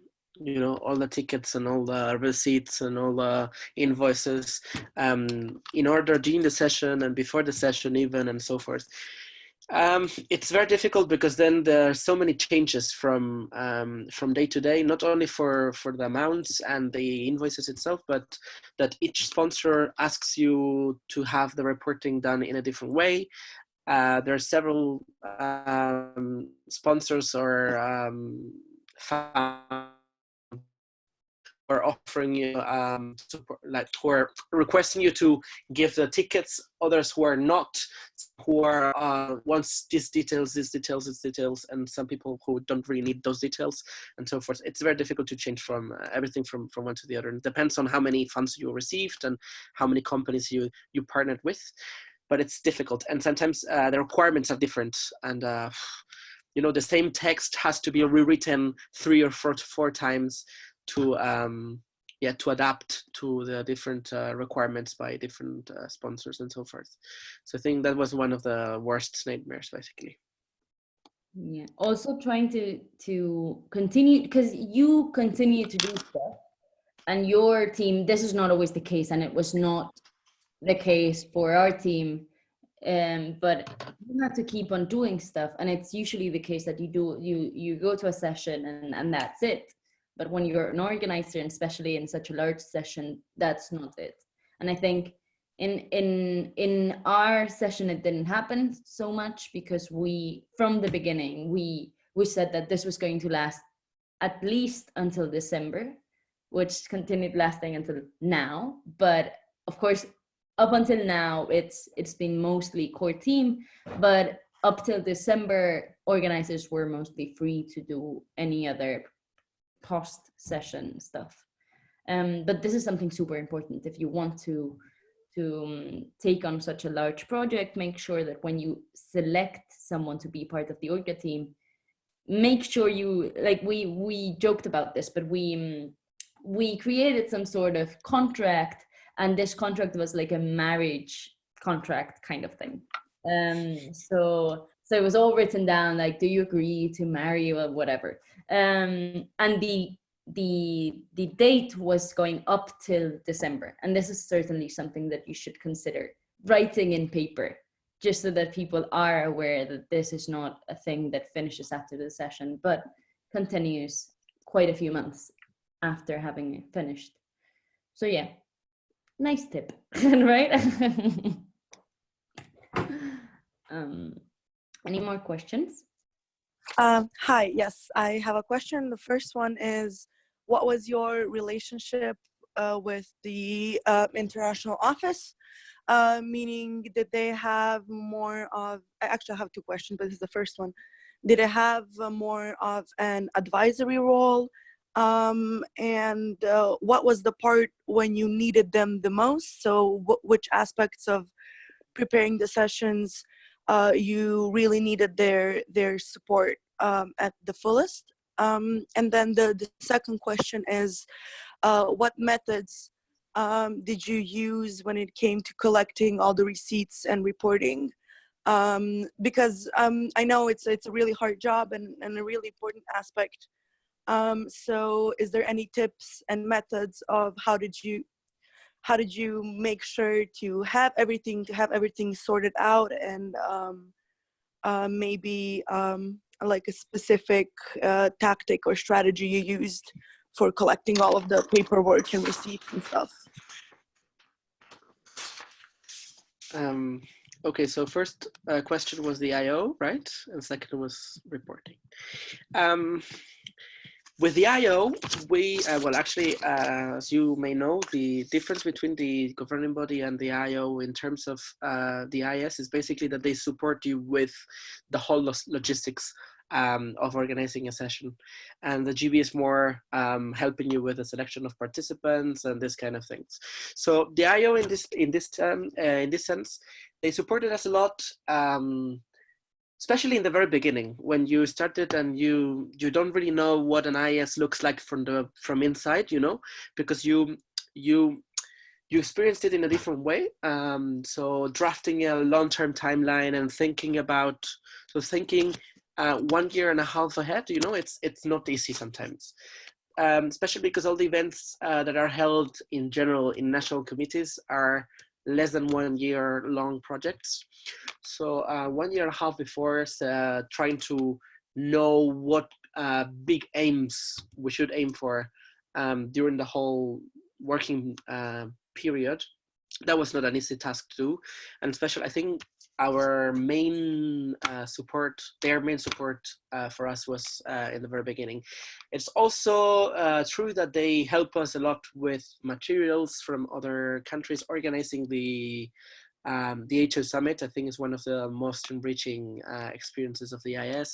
all the tickets and all the receipts and all the invoices in order during the session and before the session even, and so forth. It's very difficult, because then there are so many changes from day to day, not only for the amounts and the invoices itself, but that each sponsor asks you to have the reporting done in a different way. There are several sponsors or are offering you support, like who are requesting you to give the tickets, others who are not, who are wants these details, and some people who don't really need those details, and so forth. It's very difficult to change from everything from one to the other. It depends on how many funds you received and how many companies you partnered with, but it's difficult. And sometimes the requirements are different, and the same text has to be rewritten 3 or 4 times to adapt to the different requirements by different sponsors and so forth. So I think that was one of the worst nightmares, basically. Yeah. Also trying to continue, because you continue to do stuff, and your team, this is not always the case, and it was not the case for our team. But you have to keep on doing stuff, and it's usually the case that you go to a session and that's it. But when you're an organizer, and especially in such a large session, that's not it. And I think in our session, it didn't happen so much, because we, from the beginning, we said that this was going to last at least until December, which continued lasting until now. But of course, up until now, it's been mostly core team, but up till December, organizers were mostly free to do any other post-session stuff. But this is something super important. If you want to take on such a large project, make sure that when you select someone to be part of the orga team, make sure you, like we joked about this, but we created some sort of contract, and this contract was like a marriage contract kind of thing. So it was all written down, like, do you agree to marry or whatever. And the date was going up till December. And this is certainly something that you should consider writing in paper, just so that people are aware that this is not a thing that finishes after the session, but continues quite a few months after having it finished. So yeah, nice tip, right? Any more questions? Hi, yes, I have a question. The first one is, what was your relationship with the international office? Meaning, did they have more of, I actually have 2 questions, but this is the first one. Did it have more of an advisory role? And what was the part when you needed them the most? So which aspects of preparing the sessions you really needed their support at the fullest? And then the second question is, what methods did you use when it came to collecting all the receipts and reporting? Because I know it's a really hard job and a really important aspect. So is there any tips and methods of how did you how did you make sure to have everything sorted out, and maybe like a specific tactic or strategy you used for collecting all of the paperwork and receipts and stuff? Okay, so first question was the IO, right? And second was reporting. With the IO, we, well, actually, as you may know, the difference between the governing body and the IO in terms of the IS is basically that they support you with the whole logistics of organizing a session. And the GB is more helping you with the selection of participants and this kind of things. So the IO in this sense, they supported us a lot, especially in the very beginning when you started and you don't really know what an IS looks like from inside, you know, because you experienced it in a different way. So drafting a long-term timeline and thinking 1 year and a half ahead, you know, it's not easy sometimes. Especially because all the events that are held in general in national committees are less than 1 year long projects. So 1 year and a half before, trying to know what big aims we should aim for during the whole working period, that was not an easy task to do. And especially, I think our main support, their main support for us was in the very beginning. It's also true that they help us a lot with materials from other countries. Organizing the HO Summit, I think, is one of the most enriching experiences of the IS.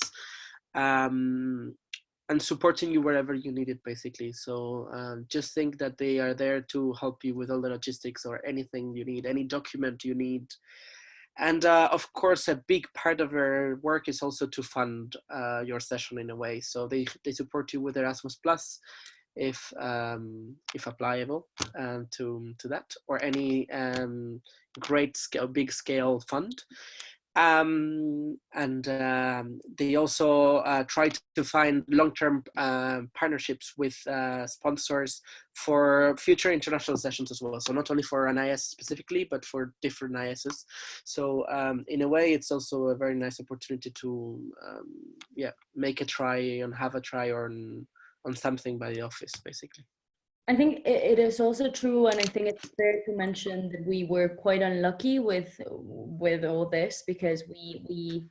And supporting you wherever you need it, basically. So just think that they are there to help you with all the logistics or anything you need, any document you need. And of course, a big part of their work is also to fund your session in a way. So they support you with Erasmus Plus, if applicable, to that, or any big scale fund. They also try to find long-term partnerships with sponsors for future international sessions as well. So not only for an IS specifically, but for different ISs. So in a way, it's also a very nice opportunity to make a try and have a try on something by the office, basically. I think it is also true, and I think it's fair to mention that we were quite unlucky with all this, because we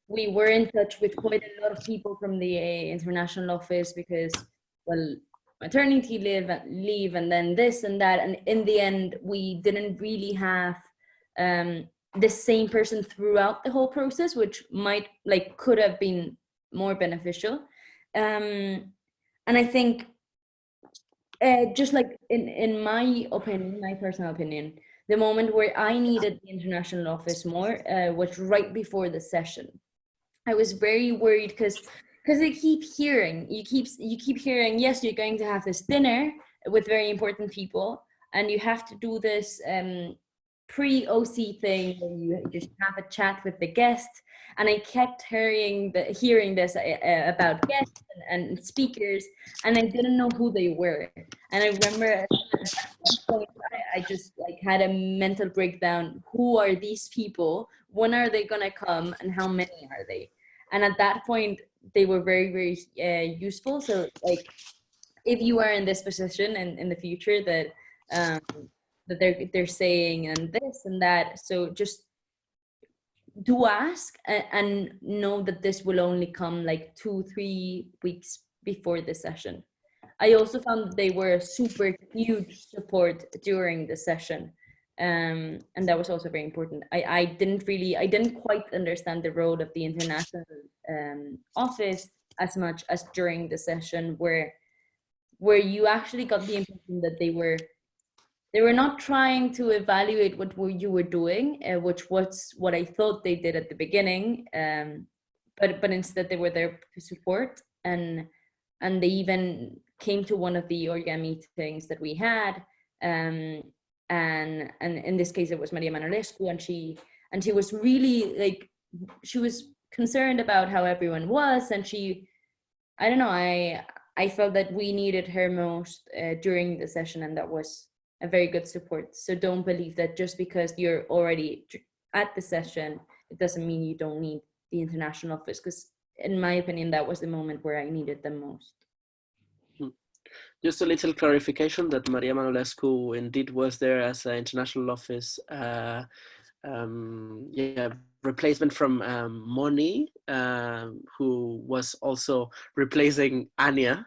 were in touch with quite a lot of people from the international office, because, well, maternity leave and then this and that, and in the end we didn't really have the same person throughout the whole process, which could have been more beneficial. And I think just like in my opinion, my personal opinion, the moment where I needed the international office more was right before the session. I was very worried because I keep hearing, you keep hearing, yes, you're going to have this dinner with very important people, and you have to do this pre-OC thing where you just have a chat with the guest. And I kept hearing this about guests and speakers, and I didn't know who they were. And I remember at one point I just had a mental breakdown. Who are these people? When are they gonna come? And how many are they? And at that point, they were very, very useful. So if you are in this position and in the future that they're saying and this and that, so just do ask and know that this will only come 2-3 weeks before the session. I also found that they were a super huge support during the session, and that was also very important. I didn't quite understand the role of the international office as much as during the session, where you actually got the impression that they were not trying to evaluate what you were doing, which was what I thought they did at the beginning, but instead they were there to support, and they even came to one of the orga meetings that we had, and in this case it was Maria Manolescu, and she was really she was concerned about how everyone was, and I don't know, I felt that we needed her most during the session, and that was a very good support. So don't believe that just because you're already at the session, it doesn't mean you don't need the international office, because in my opinion, that was the moment where I needed them most. Just a little clarification that Maria Manolescu indeed was there as an international office replacement from Moni, who was also replacing Anya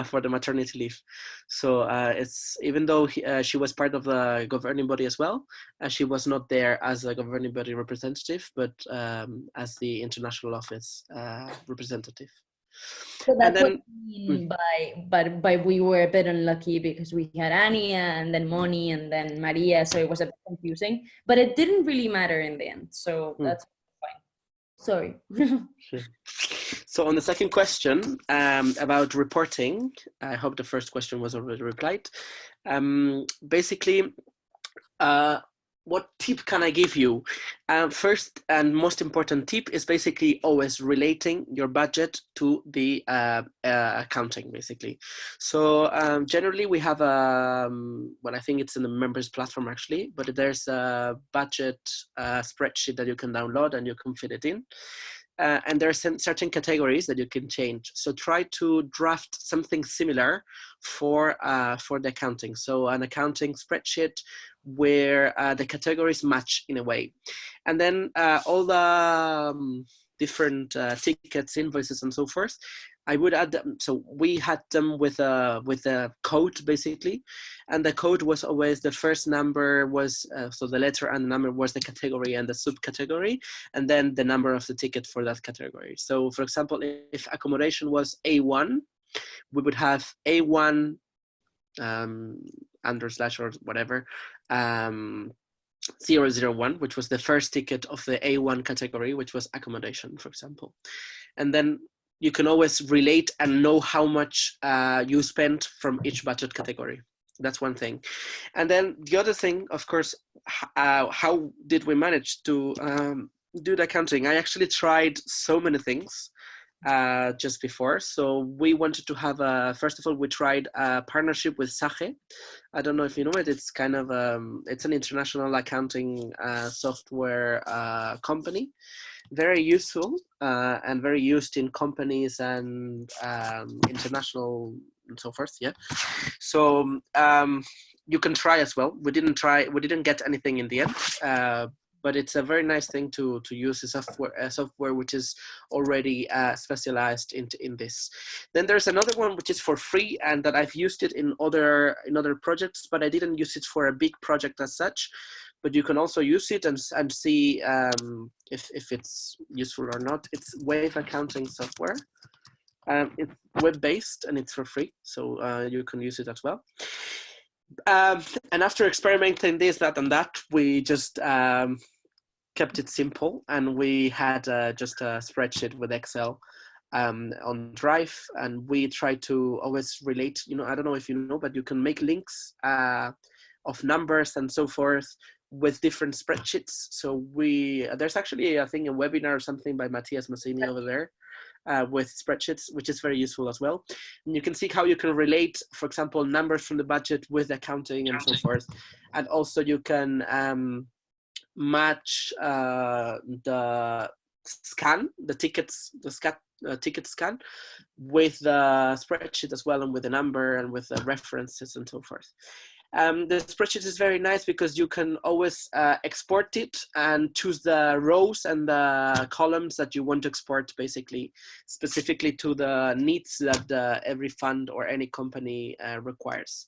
for the maternity leave. So it's, even though she was part of the governing body as well, she was not there as a governing body representative, but as the international office representative. So that's what I mean by we were a bit unlucky, because we had Ania and then Moni and then Maria, so it was a bit confusing, but it didn't really matter in the end, so that's fine. Sorry. Sure. So on the second question about reporting, I hope the first question was already replied. Basically, what tip can I give you? First and most important tip is basically always relating your budget to the accounting, basically. So generally we have well, I think it's in the members platform actually, but there's a budget spreadsheet that you can download and you can fit it in. And there are certain categories that you can change. So try to draft something similar for the accounting. So an accounting spreadsheet where the categories match in a way. And then all the different tickets, invoices, and so forth, I would add them. So we had them with a code basically, and the code was always the first number was so the letter and the number was the category and the subcategory, and then the number of the ticket for that category. So for example, if accommodation was A1, we would have A1 / or whatever 001, which was the first ticket of the A1 category, which was accommodation, for example, and then you can always relate and know how much you spent from each budget category. That's one thing. And then the other thing, of course, how did we manage to do the accounting? I actually tried so many things just before. So we wanted to have first of all, we tried a partnership with Sage. I don't know if you know it. It's kind of, it's an international accounting software company. Very useful and very used in companies and international and so forth. Yeah. So you can try as well. We didn't get anything in the end, but it's a very nice thing to use a software which is already specialized in this. Then there's another one which is for free, and that I've used it in other projects, but I didn't use it for a big project as such. But you can also use it and see if it's useful or not. It's Wave accounting software. It's web-based and it's for free, so you can use it as well. And after experimenting this, that, and that, we just kept it simple, and we had just a spreadsheet with Excel on Drive, and we try to always relate. You know, I don't know if you know, but you can make links of numbers and so forth with different spreadsheets. So there's actually, I think, a webinar or something by Matthias Massini over there with spreadsheets, which is very useful as well. And you can see how you can relate, for example, numbers from the budget with accounting and so forth. And also you can match the scan, the tickets, ticket scan with the spreadsheet as well, and with the number and with the references and so forth. The spreadsheet is very nice because you can always export it and choose the rows and the columns that you want to export, basically, specifically to the needs that every fund or any company requires.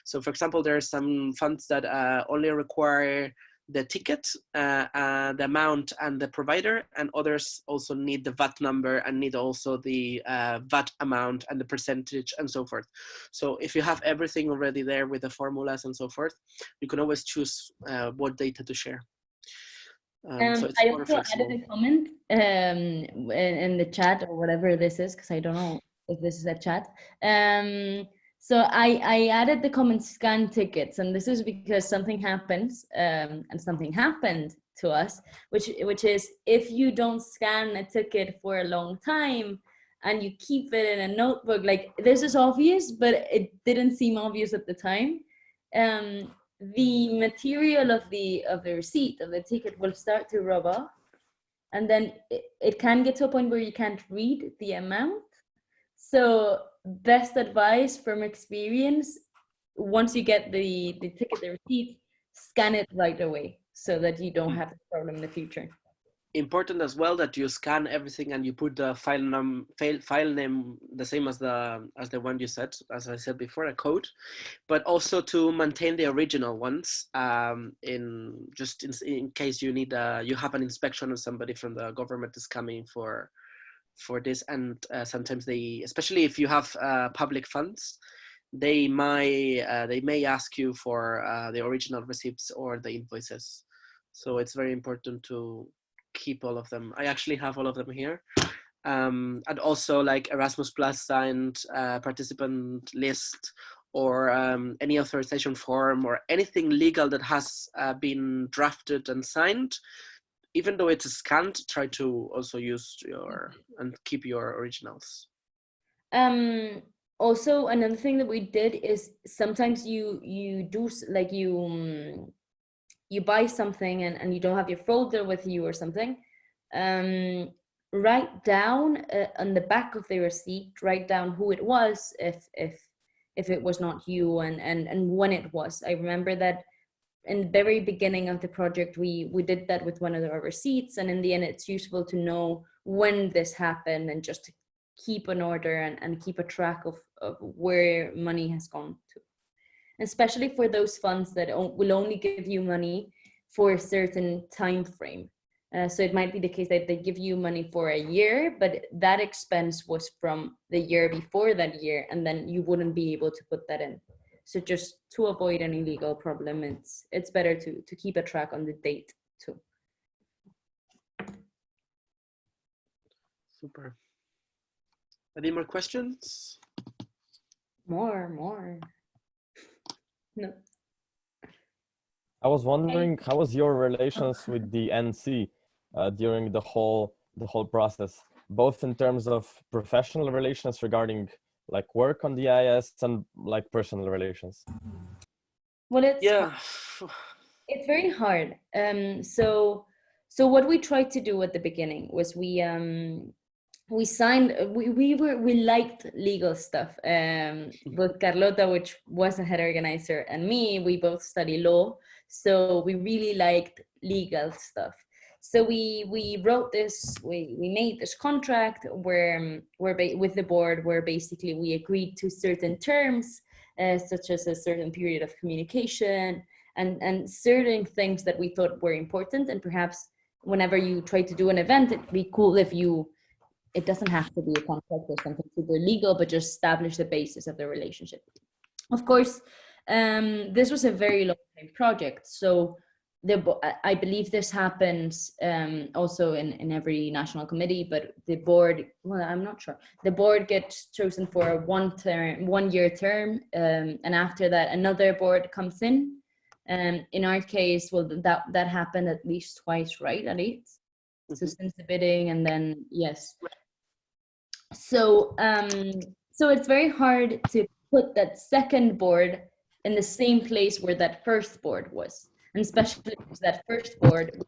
So for example, there are some funds that only require the ticket, the amount, and the provider, and others also need the VAT number and need also the VAT amount and the percentage and so forth. So if you have everything already there with the formulas and so forth, you can always choose what data to share. So it's I more also flexible. added a comment in the chat, or whatever this is, because I don't know if this is a chat. So I added the comment scan tickets, and this is because something happens, and something happened to us, which is if you don't scan a ticket for a long time and you keep it in a notebook, like this is obvious, but it didn't seem obvious at the time. the material of the receipt, of the ticket, will start to rub off, and then it can get to a point where you can't read the amount. So best advice from experience, once you get the ticket, the receipt, scan it right away so that you don't have a problem in the future. Important as well that you scan everything and you put the file name the same as the one you said, as I said before, a code, but also to maintain the original ones in case you need you have an inspection or somebody from the government is coming for this. And sometimes they, especially if you have public funds, they may ask you for the original receipts or the invoices. So it's very important to keep all of them. I actually have all of them here. And also like Erasmus Plus signed participant list, or any authorization form, or anything legal that has been drafted and signed. Even though it's scanned, try to also use and keep your originals. Also, another thing that we did is sometimes you do like you buy something and you don't have your folder with you or something. Write down on the back of the receipt, write down who it was if it was not you, and when it was. I remember that in the very beginning of the project, we did that with one of our receipts, and in the end it's useful to know when this happened and just to keep an order and keep a track of where money has gone to. Especially for those funds that will only give you money for a certain time frame. So it might be the case that they give you money for a year, but that expense was from the year before that year, and then you wouldn't be able to put that in. So just to avoid any legal problem, it's better to keep a track on the date too. Super. Any more questions? More. No. I was wondering, how was your relations with the NC during the whole process, both in terms of professional relations regarding like work on the IS and like personal relations? Well, it's very hard. So what we tried to do at the beginning was we liked legal stuff. Both Carlota, which was a head organizer, and me, we both study law. So we really liked legal stuff. So we wrote this, we made this contract where with the board, where basically we agreed to certain terms, such as a certain period of communication and certain things that we thought were important. And perhaps whenever you try to do an event, it'd be cool if it doesn't have to be a contract or something super legal, but just establish the basis of the relationship. Of course, this was a very long-term project. So I believe this happens also in every national committee, but the board, well, I'm not sure. The board gets chosen for a 1 year term, and after that, another board comes in. In our case, well, that happened at least twice, right, Aritz? So since the bidding, and then yes. So it's very hard to put that second board in the same place where that first board was, and especially because that first board,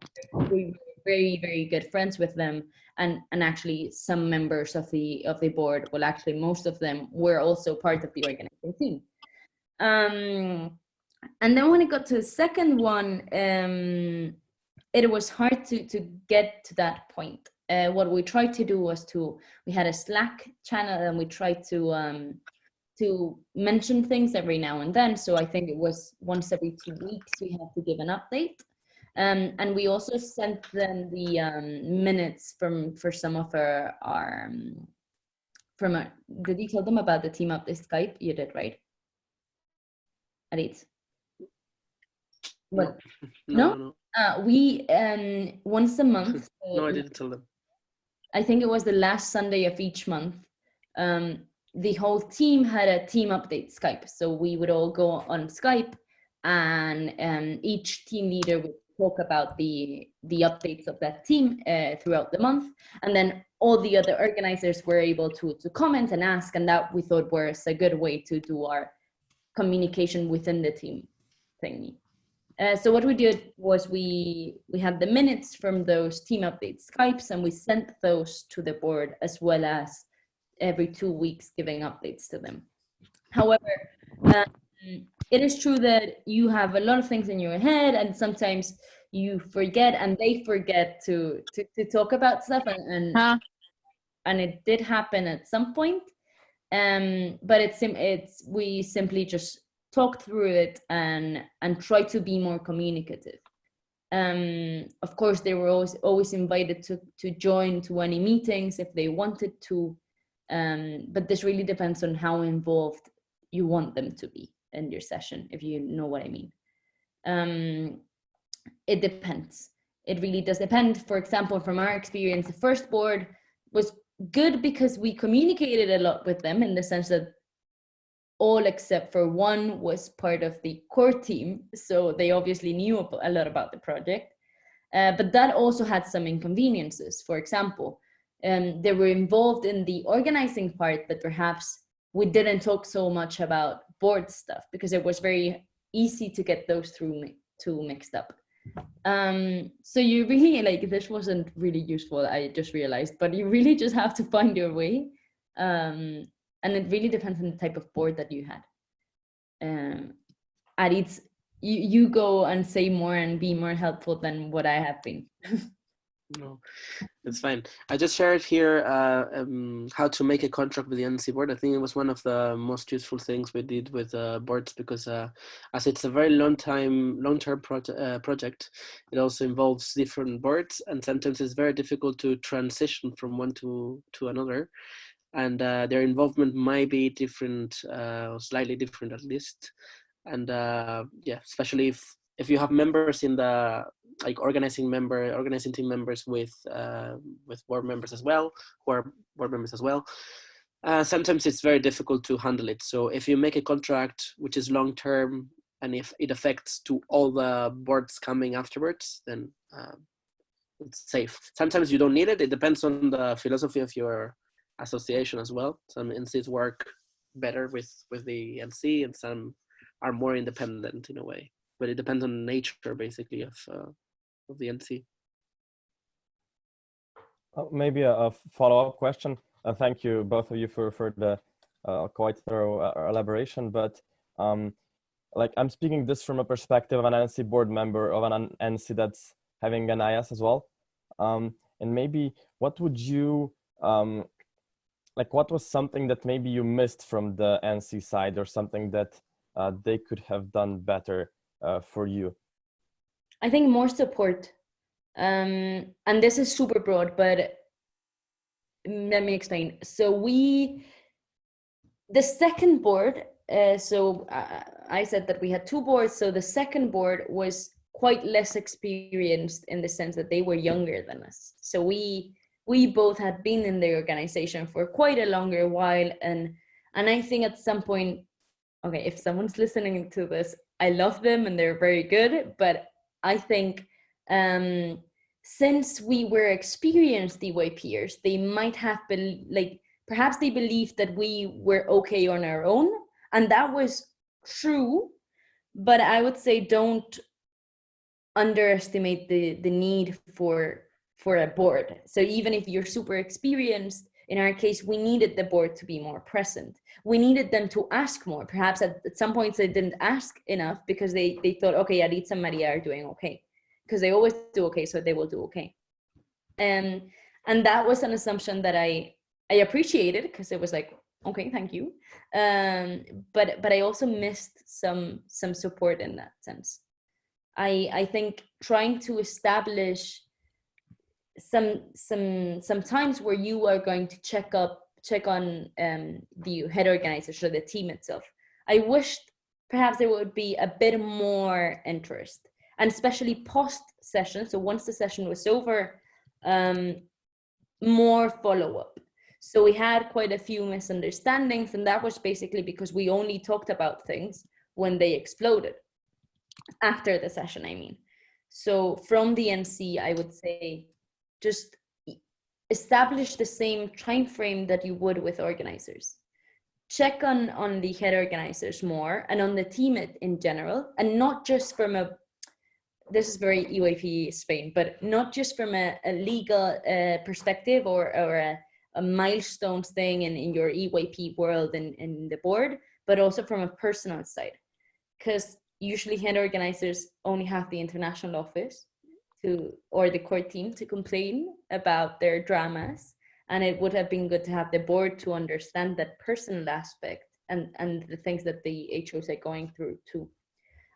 we were very, very good friends with them, and actually some members of the board, well, actually most of them were also part of the organizing team. And then when it got to the second one, it was hard to get to that point. What we tried to do was we had a Slack channel, and we tried to mention things every now and then. So I think it was once every 2 weeks we had to give an update. And we also sent them the minutes for some of did you tell them about the team update Skype? You did, right? Aritz? What? No? We once a month. No, I didn't tell them. I think it was the last Sunday of each month. The whole team had a team update Skype. So we would all go on Skype, and each team leader would talk about the updates of that team throughout the month. And then all the other organizers were able to comment and ask, and that we thought was a good way to do our communication within the team. thingy. So what we did was we had the minutes from those team update Skypes, and we sent those to the board, as well as every 2 weeks giving updates to them. However, it is true that you have a lot of things in your head, and sometimes you forget, and they forget to talk about stuff, and it did happen at some point. But we simply just talk through it and try to be more communicative. Of course, they were always invited to join to any meetings if they wanted to, but this really depends on how involved you want them to be in your session, if you know what I mean. It depends. It really does depend. For example, from our experience, the first board was good because we communicated a lot with them, in the sense that all except for one was part of the core team, so they obviously knew a lot about the project, but that also had some inconveniences. For example, they were involved in the organizing part, but perhaps we didn't talk so much about board stuff because it was very easy to get those two mixed up. So you really, like, this wasn't really useful, I just realized, but you really just have to find your way. And it really depends on the type of board that you had. Aritz, you go and say more and be more helpful than what I have been. No, it's fine. I just shared here how to make a contract with the NC board. I think it was one of the most useful things we did with boards, because as it's a very long-term project, it also involves different boards, and sometimes it's very difficult to transition from one to another, and their involvement might be different, slightly different at least. And yeah, especially if you have members in the organizing team members with board members as well, who are board members as well, sometimes it's very difficult to handle it. So if you make a contract which is long term, and if it affects to all the boards coming afterwards, then it's safe. Sometimes you don't need it. It depends on the philosophy of your association as well. Some NCs work better with the NC, and some are more independent in a way. But it depends on the nature, basically, of the NC. Maybe a follow-up question. Thank you, both of you, for the quite thorough elaboration. But like, I'm speaking this from a perspective of an NC board member of an NC that's having an IS as well. And maybe what would you what was something that maybe you missed from the NC side, or something that they could have done better for you? I think more support. And this is super broad, but let me explain. So the second board, so I said that we had two boards. So the second board was quite less experienced, in the sense that they were younger than us. So we both had been in the organization for quite a longer while. And I think at some point, okay, if someone's listening to this, I love them and they're very good, but I think since we were experienced DYPers, they might have been perhaps they believed that we were okay on our own, and that was true, but I would say don't underestimate the need for a board. So even if you're super experienced, in our case, we needed the board to be more present. We needed them to ask more. Perhaps at some points they didn't ask enough because they thought, okay, Aritz and Maria are doing okay, because they always do okay, so they will do okay. And that was an assumption that I appreciated, because it was like, okay, thank you. But I also missed some support in that sense. I think trying to establish some times where you are going to check on the head organizers or the team itself. I wished perhaps there would be a bit more interest, and especially post session. So once the session was over, more follow-up. So we had quite a few misunderstandings, and that was basically because we only talked about things when they exploded after the session, I mean. So from the NC, I would say, just establish the same time frame that you would with organizers. check on the head organizers more and on the team in general, and not just from a, this is very EYP Spain, but not just from a legal perspective or a milestones thing in your EYP world and in the board, but also from a personal side. Because usually head organizers only have the international office or the core team to complain about their dramas. And it would have been good to have the board to understand that personal aspect and the things that the HOs are going through too.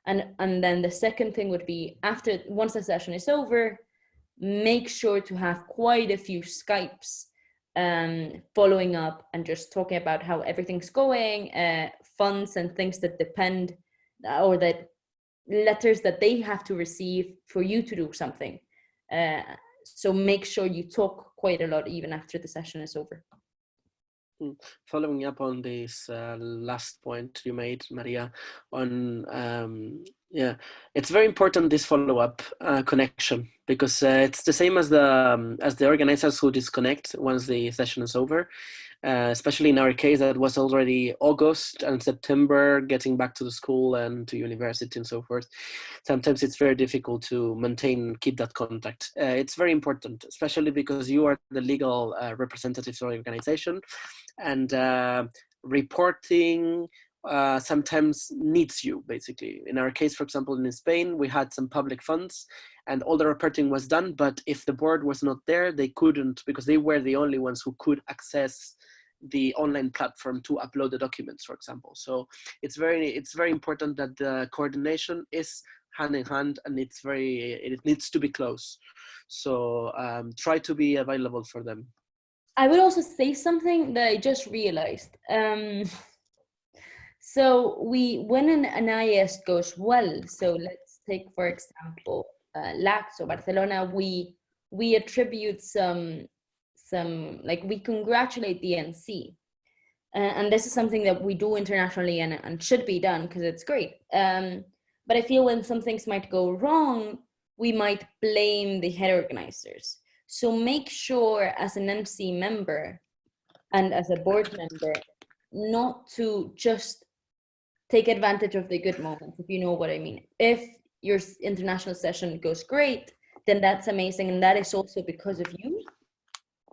And then the second thing would be, once the session is over, make sure to have quite a few Skypes following up and just talking about how everything's going, funds and things that depend, or that letters that they have to receive for you to do something. So make sure you talk quite a lot even after the session is over. Following up on this last point you made, Maria, on it's very important, this follow-up connection, because it's the same as the organizers who disconnect once the session is over. Especially in our case, that was already August and September, getting back to the school and to university and so forth. Sometimes it's very difficult to keep that contact. It's very important, especially because you are the legal representatives of the organization, and reporting sometimes needs you, basically. In our case, for example, in Spain, we had some public funds and all the reporting was done, but if the board was not there, they couldn't, because they were the only ones who could access the online platform to upload the documents, for example. So it's very important that the coordination is hand in hand, and it needs to be close. So try to be available for them. I would also say something that I just realized. So when an IS goes well, so let's take, for example, LAX or Barcelona, we attribute some, like, we congratulate the NC. And this is something that we do internationally and should be done because it's great. But I feel when some things might go wrong, we might blame the head organizers. So make sure as an MC member and as a board member, not to just take advantage of the good moments, if you know what I mean. If your international session goes great, then that's amazing, and that is also because of you.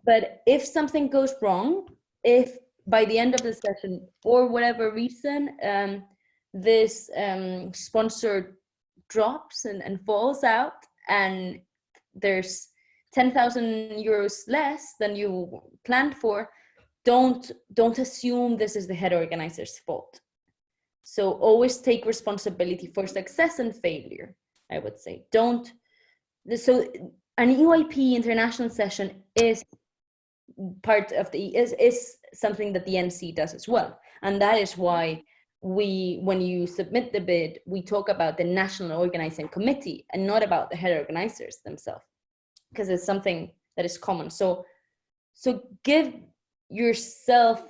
But if something goes wrong, if by the end of the session, for whatever reason, this sponsor drops and falls out, and there's 10,000 euros less than you planned for, don't assume this is the head organizer's fault. So always take responsibility for success and failure, I would say. So an EYP international session is part of is something that the NC does as well. And that is why when you submit the bid, we talk about the national organizing committee and not about the head organizers themselves, because it's something that is common. So give yourself,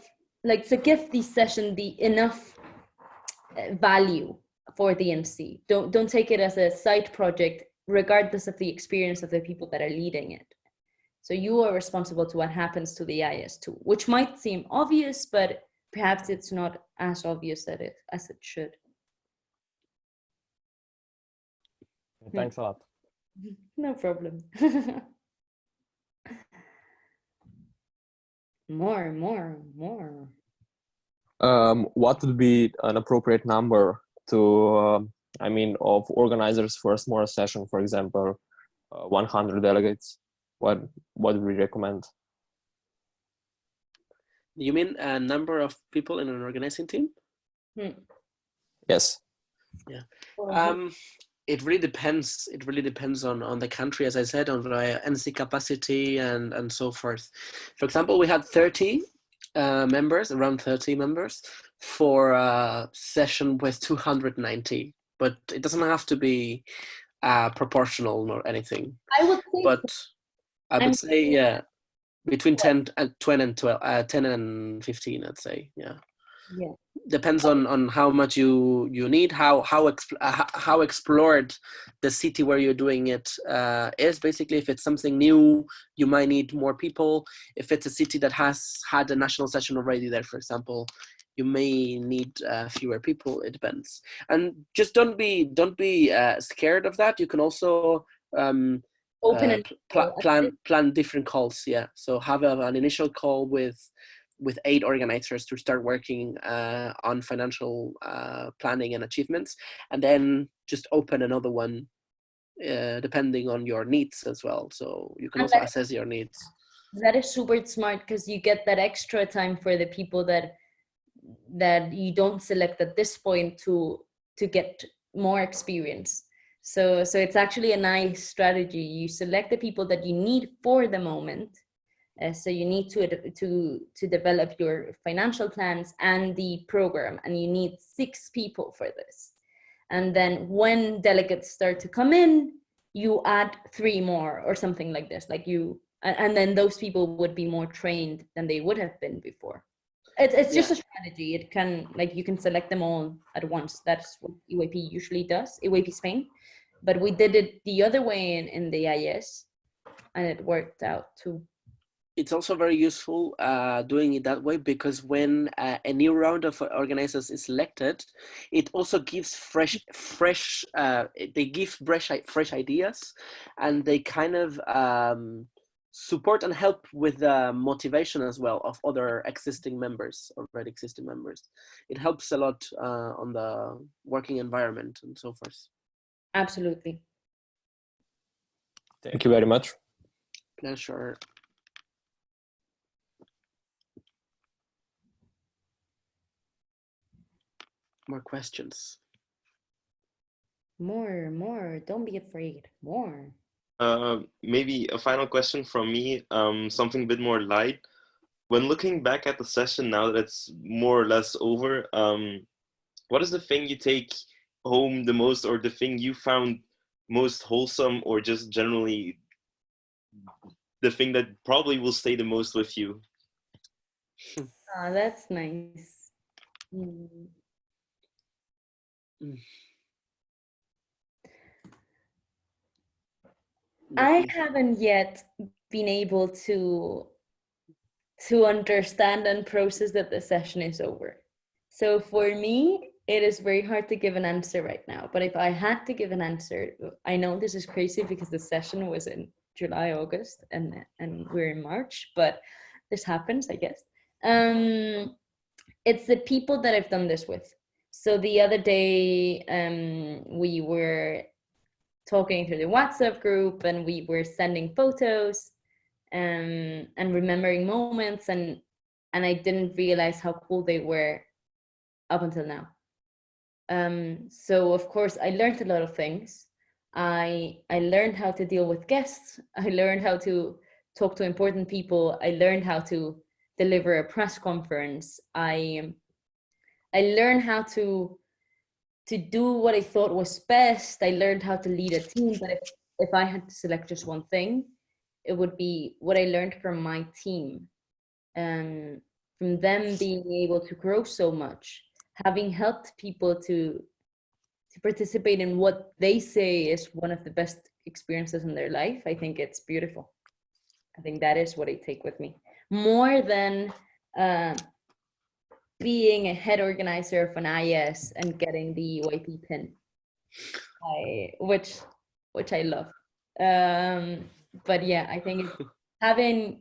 give the session the enough value for the MC. Don't take it as a side project, regardless of the experience of the people that are leading it. So you are responsible to what happens to the IS2, which might seem obvious, but perhaps it's not as obvious as it should. Thanks a lot. No problem. More. What would be an appropriate number to, of organizers for a smaller session, for example, 100 delegates? What would we recommend? You mean a number of people in an organizing team? Yes. Yeah. It really depends. It really depends on the country, as I said, on the NC capacity and so forth. For example, we had 30 members, around 30 members, for a session with 290. But it doesn't have to be proportional or anything. I would say, but I would say, yeah, between 10 and 20 and 12, 10 and 15, I'd say, yeah. Yeah. Depends on how much you need, how explored the city where you're doing it is. Basically, if it's something new, you might need more people. If it's a city that has had a national session already there, for example, you may need fewer people. It depends, and just don't be scared of that. You can also Open and plan different calls. Yeah, so have an initial call with 8 organizers to start working on financial planning and achievements, and then just open another one depending on your needs as well. So you can also assess your needs. That is super smart, because you get that extra time for the people that you don't select at this point to get more experience. So it's actually a nice strategy. You select the people that you need for the moment. So you need to develop your financial plans and the program, and you need 6 people for this. And then when delegates start to come in, you add 3 more or something like this. And then those people would be more trained than they would have been before. It's just a strategy. It can, you can select them all at once. That's what EYP usually does, EYP Spain. But we did it the other way in the IS, and it worked out too. It's also very useful doing it that way, because when a new round of organizers is selected, it also gives fresh ideas, and they kind of support and help with the motivation as well of already existing members. It helps a lot on the working environment and so forth. Absolutely. Thank you very much. Pleasure. More questions? More. Don't be afraid. More. Maybe a final question from me, something a bit more light. When looking back at the session now that it's more or less over, what is the thing you take home the most, or the thing you found most wholesome, or just generally the thing that probably will stay the most with you? That's nice. I haven't yet been able to understand and process that the session is over. So for me, it is very hard to give an answer right now. But if I had to give an answer, I know this is crazy because the session was in July, August, and we're in March, but this happens, I guess. It's the people that I've done this with. So the other day, we were talking through the WhatsApp group, and we were sending photos and remembering moments, and I didn't realize how cool they were up until now. So of course I learned a lot of things. I learned how to deal with guests. I learned how to talk to important people. I learned how to deliver a press conference. I learned how to do what I thought was best. I learned how to lead a team. But if I had to select just one thing, it would be what I learned from my team, and from them being able to grow so much, having helped people to participate in what they say is one of the best experiences in their life. I think it's beautiful. I think that is what I take with me, more than being a head organizer of an IS and getting the EYP pin, which I love. But yeah, I think having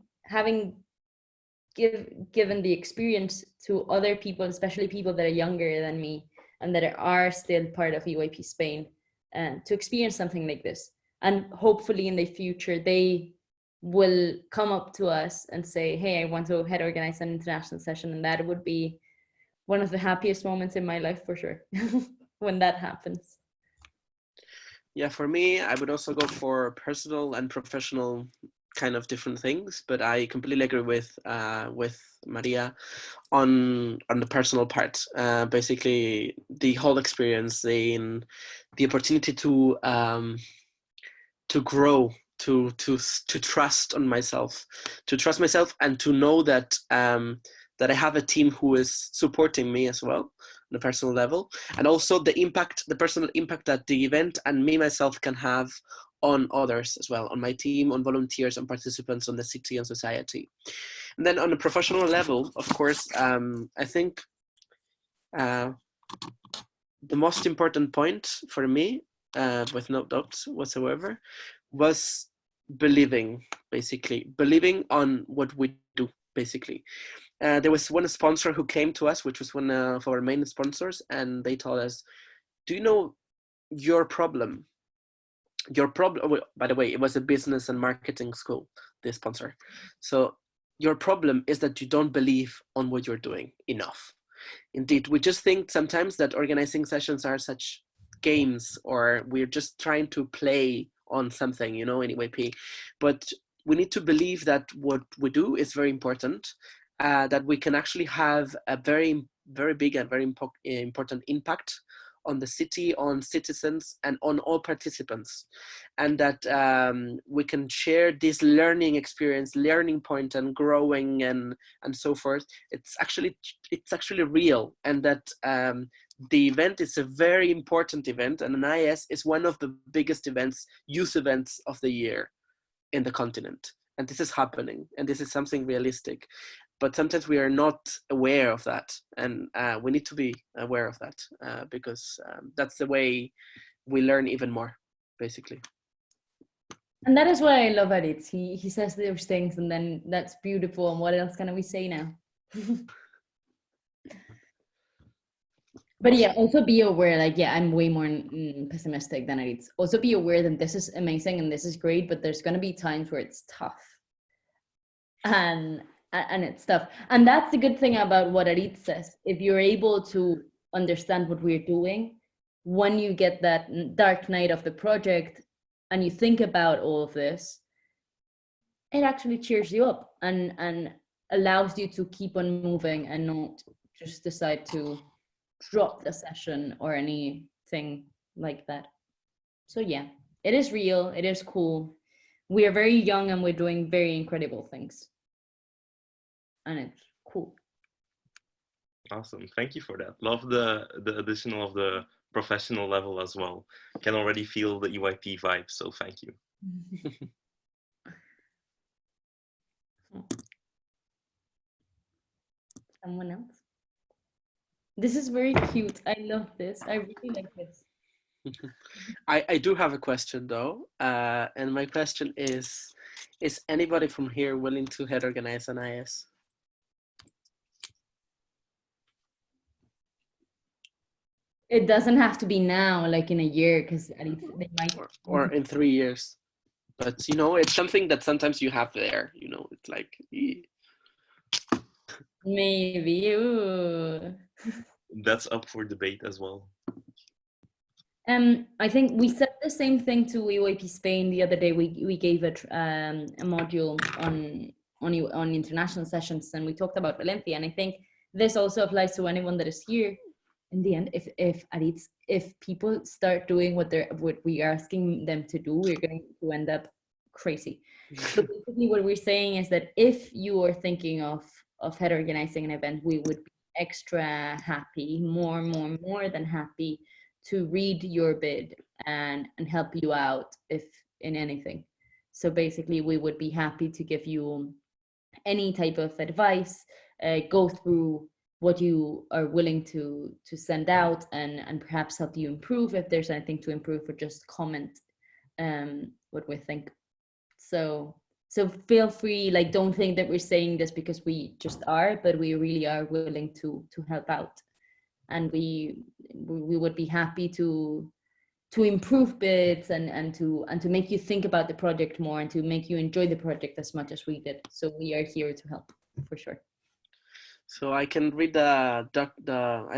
given the experience to other people, especially people that are younger than me and that are still part of EYP Spain, to experience something like this. And hopefully in the future, they will come up to us and say, hey, I want to head organize an international session. And that would be one of the happiest moments in my life for sure, when that happens. Yeah, for me, I would also go for personal and professional kind of different things, but I completely agree with Maria on the personal part. Basically, the whole experience, the opportunity to grow, to trust myself, and to know that that I have a team who is supporting me as well on a personal level, and also the personal impact that the event and me myself can have on others as well, on my team, on volunteers, on participants, on the city and society. And then on a professional level, of course, I think the most important point for me, with no doubts whatsoever, was believing on what we do, basically. There was one sponsor who came to us, which was one of our main sponsors, and they told us, do you know your problem? By the way, it was a business and marketing school, the sponsor. So your problem is that you don't believe on what you're doing enough. Indeed, we just think sometimes that organizing sessions are such games, or we're just trying to play on something, in EYP. But we need to believe that what we do is very important, that we can actually have a very, very big and very important impact on the city, on citizens, and on all participants, and that we can share this learning experience, learning point, and growing, and so forth. It's actually real, and that the event is a very important event, and an IS is one of the biggest events, youth events of the year in the continent, and this is happening, and this is something realistic. But sometimes we are not aware of that, and we need to be aware of that, because that's the way we learn even more, basically. And that is why I love Aritz. He says those things, and then that's beautiful. And what else can we say now? But yeah, also be aware, I'm way more pessimistic than Aritz. Also be aware that this is amazing and this is great, but there's going to be times where it's tough. And it's tough. And that's the good thing about what Aritz says. If you're able to understand what we're doing, when you get that dark night of the project and you think about all of this, it actually cheers you up and allows you to keep on moving and not just decide to drop the session or anything like that. So yeah, it is real, it is cool. We are very young and we're doing very incredible things. And it's cool. Awesome, thank you for that. Love the addition of the professional level as well. Can already feel the EYP vibe, so thank you. Someone else? This is very cute. I love this. I really like this. I do have a question though, and my question is anybody from here willing to head organize an IS? It doesn't have to be now, like in a year, because they might. Or in 3 years. But it's something that sometimes you have there. It's like. Maybe. Ooh. That's up for debate as well. I think we said the same thing to EYP Spain the other day. We gave a module on international sessions, and we talked about Valencia. And I think this also applies to anyone that is here. In the end, if people start doing what we are asking them to do, we're going to end up crazy. So basically, what we're saying is that if you are thinking of head organizing an event, we would be extra happy, more than happy to read your bid and help you out if in anything. So basically, we would be happy to give you any type of advice, go through what you are willing to send out and perhaps help you improve if there's anything to improve, or just comment what we think. So feel free, don't think that we're saying this because we just are, but we really are willing to help out. And we would be happy to improve bits and to make you think about the project more and to make you enjoy the project as much as we did. So we are here to help, for sure. So I can read the I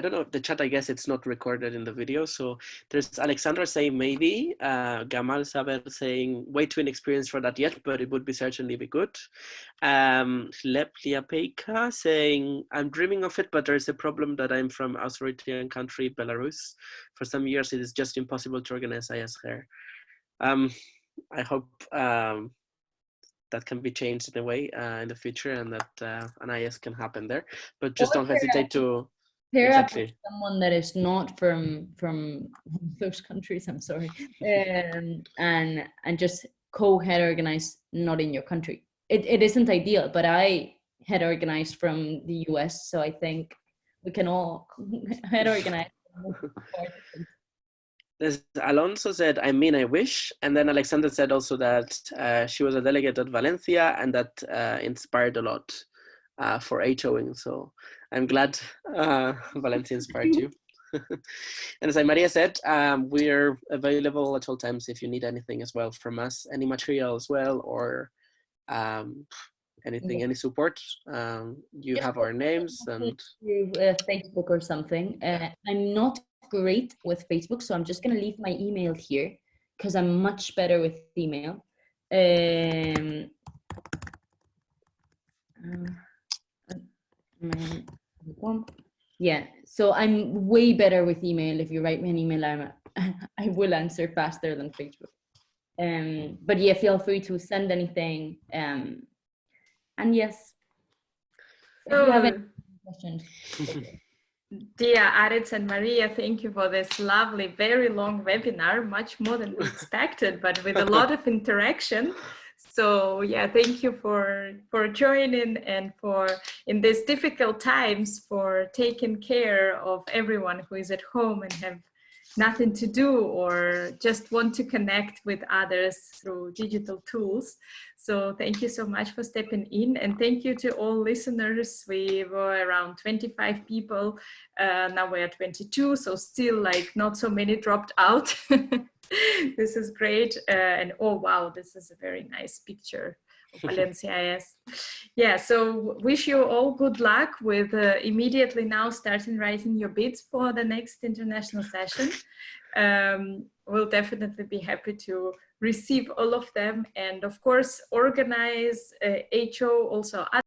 don't know, the chat. I guess it's not recorded in the video. So there's Alexandra saying maybe, Gamal Saber saying way too inexperienced for that yet, but it would be certainly be good. Lepliapeka saying I'm dreaming of it, but there's a problem that I'm from authoritarian country, Belarus. For some years it is just impossible to organize IS here. I hope that can be changed in a way in the future, and that an IS can happen there. But just don't hesitate to. Exactly. Someone that is not from those countries. I'm sorry, and just co-head organize not in your country. It isn't ideal, but I head organized from the US, so I think we can all head organize. There's Alonso said, I mean, I wish. And then Alexander said also that she was a delegate at Valencia and that inspired a lot for HOing. So I'm glad Valencia inspired you. And as Maria said, we're available at all times if you need anything as well from us, any material as well, or anything, any support. You have our names and Facebook or something. I'm not great with Facebook, so I'm just gonna leave my email here because I'm much better with email. Yeah, so I'm way better with email. If you write me an email, I will answer faster than Facebook. But yeah, feel free to send anything. And yes, if you have any questions. Dear Aritz and Maria, thank you for this lovely, very long webinar, much more than we expected, but with a lot of interaction. So yeah, thank you for joining and for, in these difficult times, for taking care of everyone who is at home and have nothing to do or just want to connect with others through digital tools. So thank you so much for stepping in, and thank you to all listeners. We were around 25 people, now we're at 22, so still like not so many dropped out. This is great, and oh wow, this is a very nice picture of Valencia. Yeah, so wish you all good luck with immediately now starting writing your bids for the next international session. We'll definitely be happy to receive all of them, and of course organize HO also